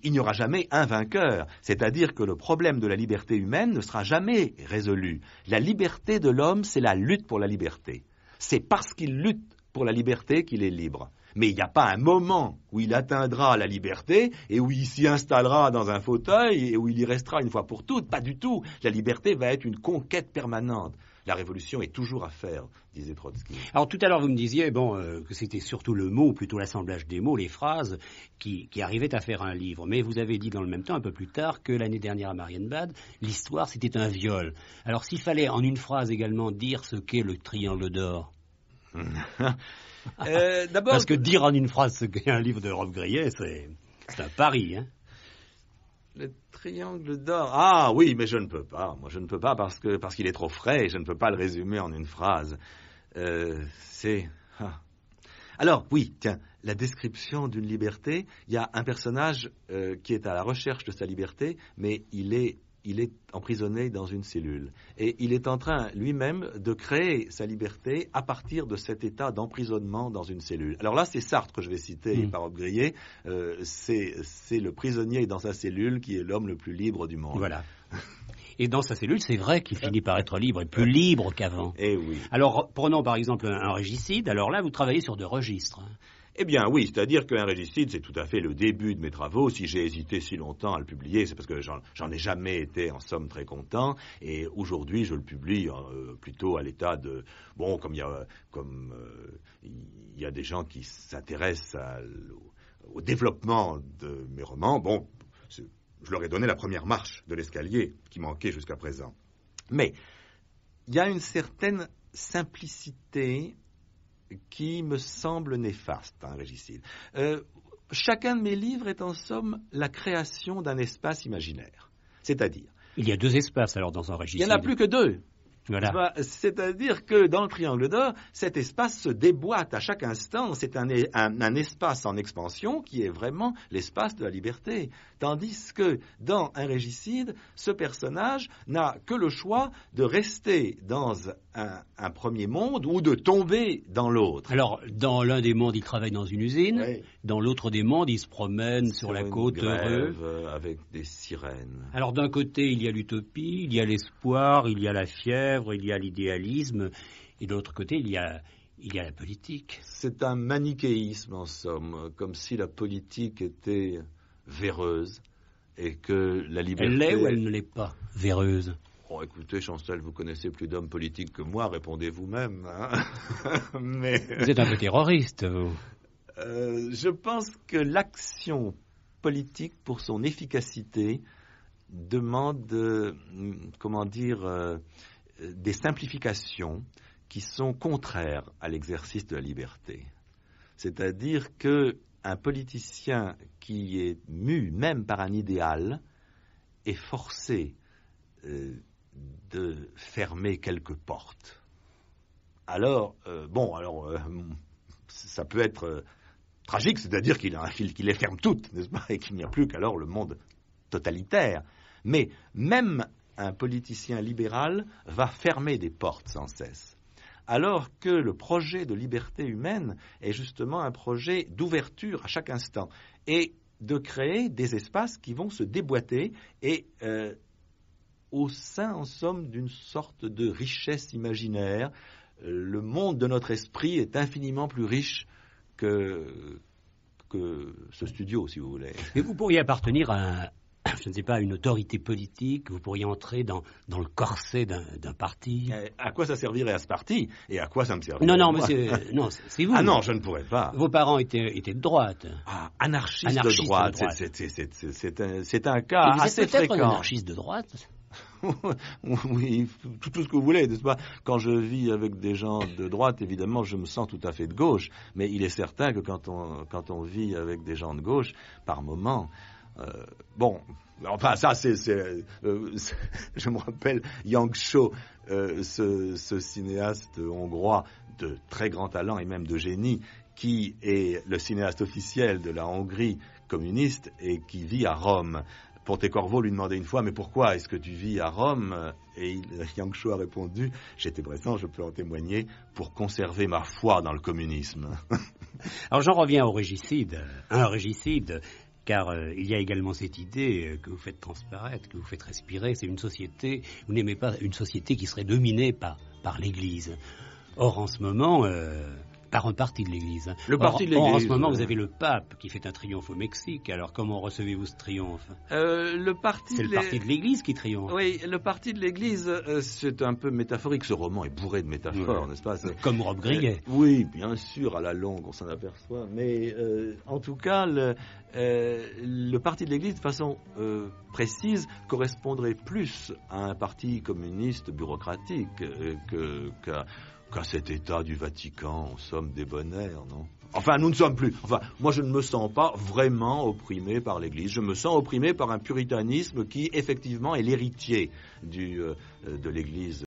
Il n'y aura jamais un vainqueur. C'est-à-dire que le problème de la liberté humaine ne sera jamais résolu. La liberté de l'homme, c'est la lutte pour la liberté. C'est parce qu'il lutte pour la liberté qu'il est libre. Mais il n'y a pas un moment où il atteindra la liberté et où il s'y installera dans un fauteuil et où il y restera une fois pour toutes. Pas du tout. La liberté va être une conquête permanente. La révolution est toujours à faire, disait Trotsky. Alors tout à l'heure vous me disiez que c'était surtout le mot, ou plutôt l'assemblage des mots, les phrases, qui arrivaient à faire un livre. Mais vous avez dit dans le même temps, un peu plus tard, que l'année dernière à Marienbad, l'histoire c'était un viol. Alors s'il fallait en une phrase également dire ce qu'est le triangle d'or. D'abord, parce que dire en une phrase ce qu'est un livre de Robbe Grillet, c'est un pari, hein. Le triangle d'or. Ah oui, mais je ne peux pas. Moi, je ne peux pas parce qu'il est trop frais. Je ne peux pas le résumer en une phrase. Alors oui, tiens, la description d'une liberté. Il y a un personnage qui est à la recherche de sa liberté, mais il est emprisonné dans une cellule. Et il est en train lui-même de créer sa liberté à partir de cet état d'emprisonnement dans une cellule. Alors là, c'est Sartre que je vais citer par Robbe Grillet. C'est le prisonnier dans sa cellule qui est l'homme le plus libre du monde. Voilà. Et dans sa cellule, c'est vrai qu'il finit par être libre, et plus libre qu'avant. Eh oui. Alors, prenons par exemple un régicide. Alors là, vous travaillez sur 2 registres. Eh bien oui, c'est-à-dire qu'un régicide, c'est tout à fait le début de mes travaux. Si j'ai hésité si longtemps à le publier, c'est parce que j'en ai jamais été en somme très content. Et aujourd'hui, je le publie plutôt à l'état de... Bon, comme il y a des gens qui s'intéressent au développement de mes romans, bon, je leur ai donné la première marche de l'escalier qui manquait jusqu'à présent. Mais il y a une certaine simplicité qui me semble néfaste, un régicide. Chacun de mes livres est en somme la création d'un espace imaginaire. C'est-à-dire... Il y a 2 espaces alors dans un régicide. Il n'y en a plus que 2. Voilà. C'est-à-dire que dans le triangle d'or, cet espace se déboîte à chaque instant. C'est un espace en expansion qui est vraiment l'espace de la liberté. Tandis que dans un régicide, ce personnage n'a que le choix de rester dans un premier monde ou de tomber dans l'autre. Alors, dans l'un des mondes, il travaille dans une usine. Oui. Dans l'autre des mondes, il se promène sur la côte heureux. Avec des sirènes. Alors, d'un côté, il y a l'utopie, il y a l'espoir, il y a la fièvre, il y a l'idéalisme. Et de l'autre côté, il y a la politique. C'est un manichéisme, en somme, comme si la politique était véreuse et que la liberté... Elle l'est ou elle ne l'est pas, véreuse? Oh, écoutez, Chancel, vous connaissez plus d'hommes politiques que moi, répondez vous-même. Hein. Mais... Vous êtes un peu terroriste, vous. Je pense que l'action politique, pour son efficacité, demande, des simplifications qui sont contraires à l'exercice de la liberté. C'est-à-dire qu'un politicien qui est mu même par un idéal est forcé de fermer quelques portes. Alors, ça peut être tragique, c'est-à-dire qu'il les ferme toutes, n'est-ce pas, et qu'il n'y a plus qu'alors le monde totalitaire. Mais même un politicien libéral va fermer des portes sans cesse. Alors que le projet de liberté humaine est justement un projet d'ouverture à chaque instant et de créer des espaces qui vont se déboîter et au sein, en somme, d'une sorte de richesse imaginaire. Le monde de notre esprit est infiniment plus riche que ce studio, si vous voulez. Mais vous pourriez appartenir à une autorité politique, vous pourriez entrer dans le corset d'un parti. À quoi ça servirait à ce parti? Et à quoi ça me servirait? Non, c'est vous. Ah non, je ne pourrais pas. Vos parents étaient de droite. Ah, anarchiste de droite. C'est un cas assez fréquent. Peut-être un anarchiste de droite. Oui, tout ce que vous voulez, n'est-ce pas? Quand je vis avec des gens de droite, évidemment, je me sens tout à fait de gauche. Mais il est certain que quand on vit avec des gens de gauche, par moments... je me rappelle Yang Cho, ce cinéaste hongrois de très grand talent et même de génie, qui est le cinéaste officiel de la Hongrie communiste et qui vit à Rome. Pontecorvo lui demandait une fois, mais pourquoi est-ce que tu vis à Rome? Et Yang Cho a répondu, j'étais présent, je peux en témoigner, pour conserver ma foi dans le communisme. Alors j'en reviens au régicide. Un régicide, car il y a également cette idée que vous faites transparaître, que vous faites respirer, c'est une société, vous n'aimez pas une société qui serait dominée par l'Église. Or en ce moment, Par un parti de l'Église. Hein. Le parti de l'Église. En ce moment, vous avez le pape qui fait un triomphe au Mexique. Alors, comment recevez-vous ce triomphe? C'est le parti de l'Église qui triomphe. Oui, le parti de l'Église, c'est un peu métaphorique. Ce roman est bourré de métaphores, n'est-ce pas? Comme Rob Grillet. Oui, bien sûr, à la longue, on s'en aperçoit. Mais en tout cas, le parti de l'Église, de façon précise, correspondrait plus à un parti communiste bureaucratique qu'à cet État du Vatican. En somme débonnaire, non? Enfin, nous ne sommes plus. Enfin, moi, je ne me sens pas vraiment opprimé par l'Église. Je me sens opprimé par un puritanisme qui, effectivement, est l'héritier de l'Église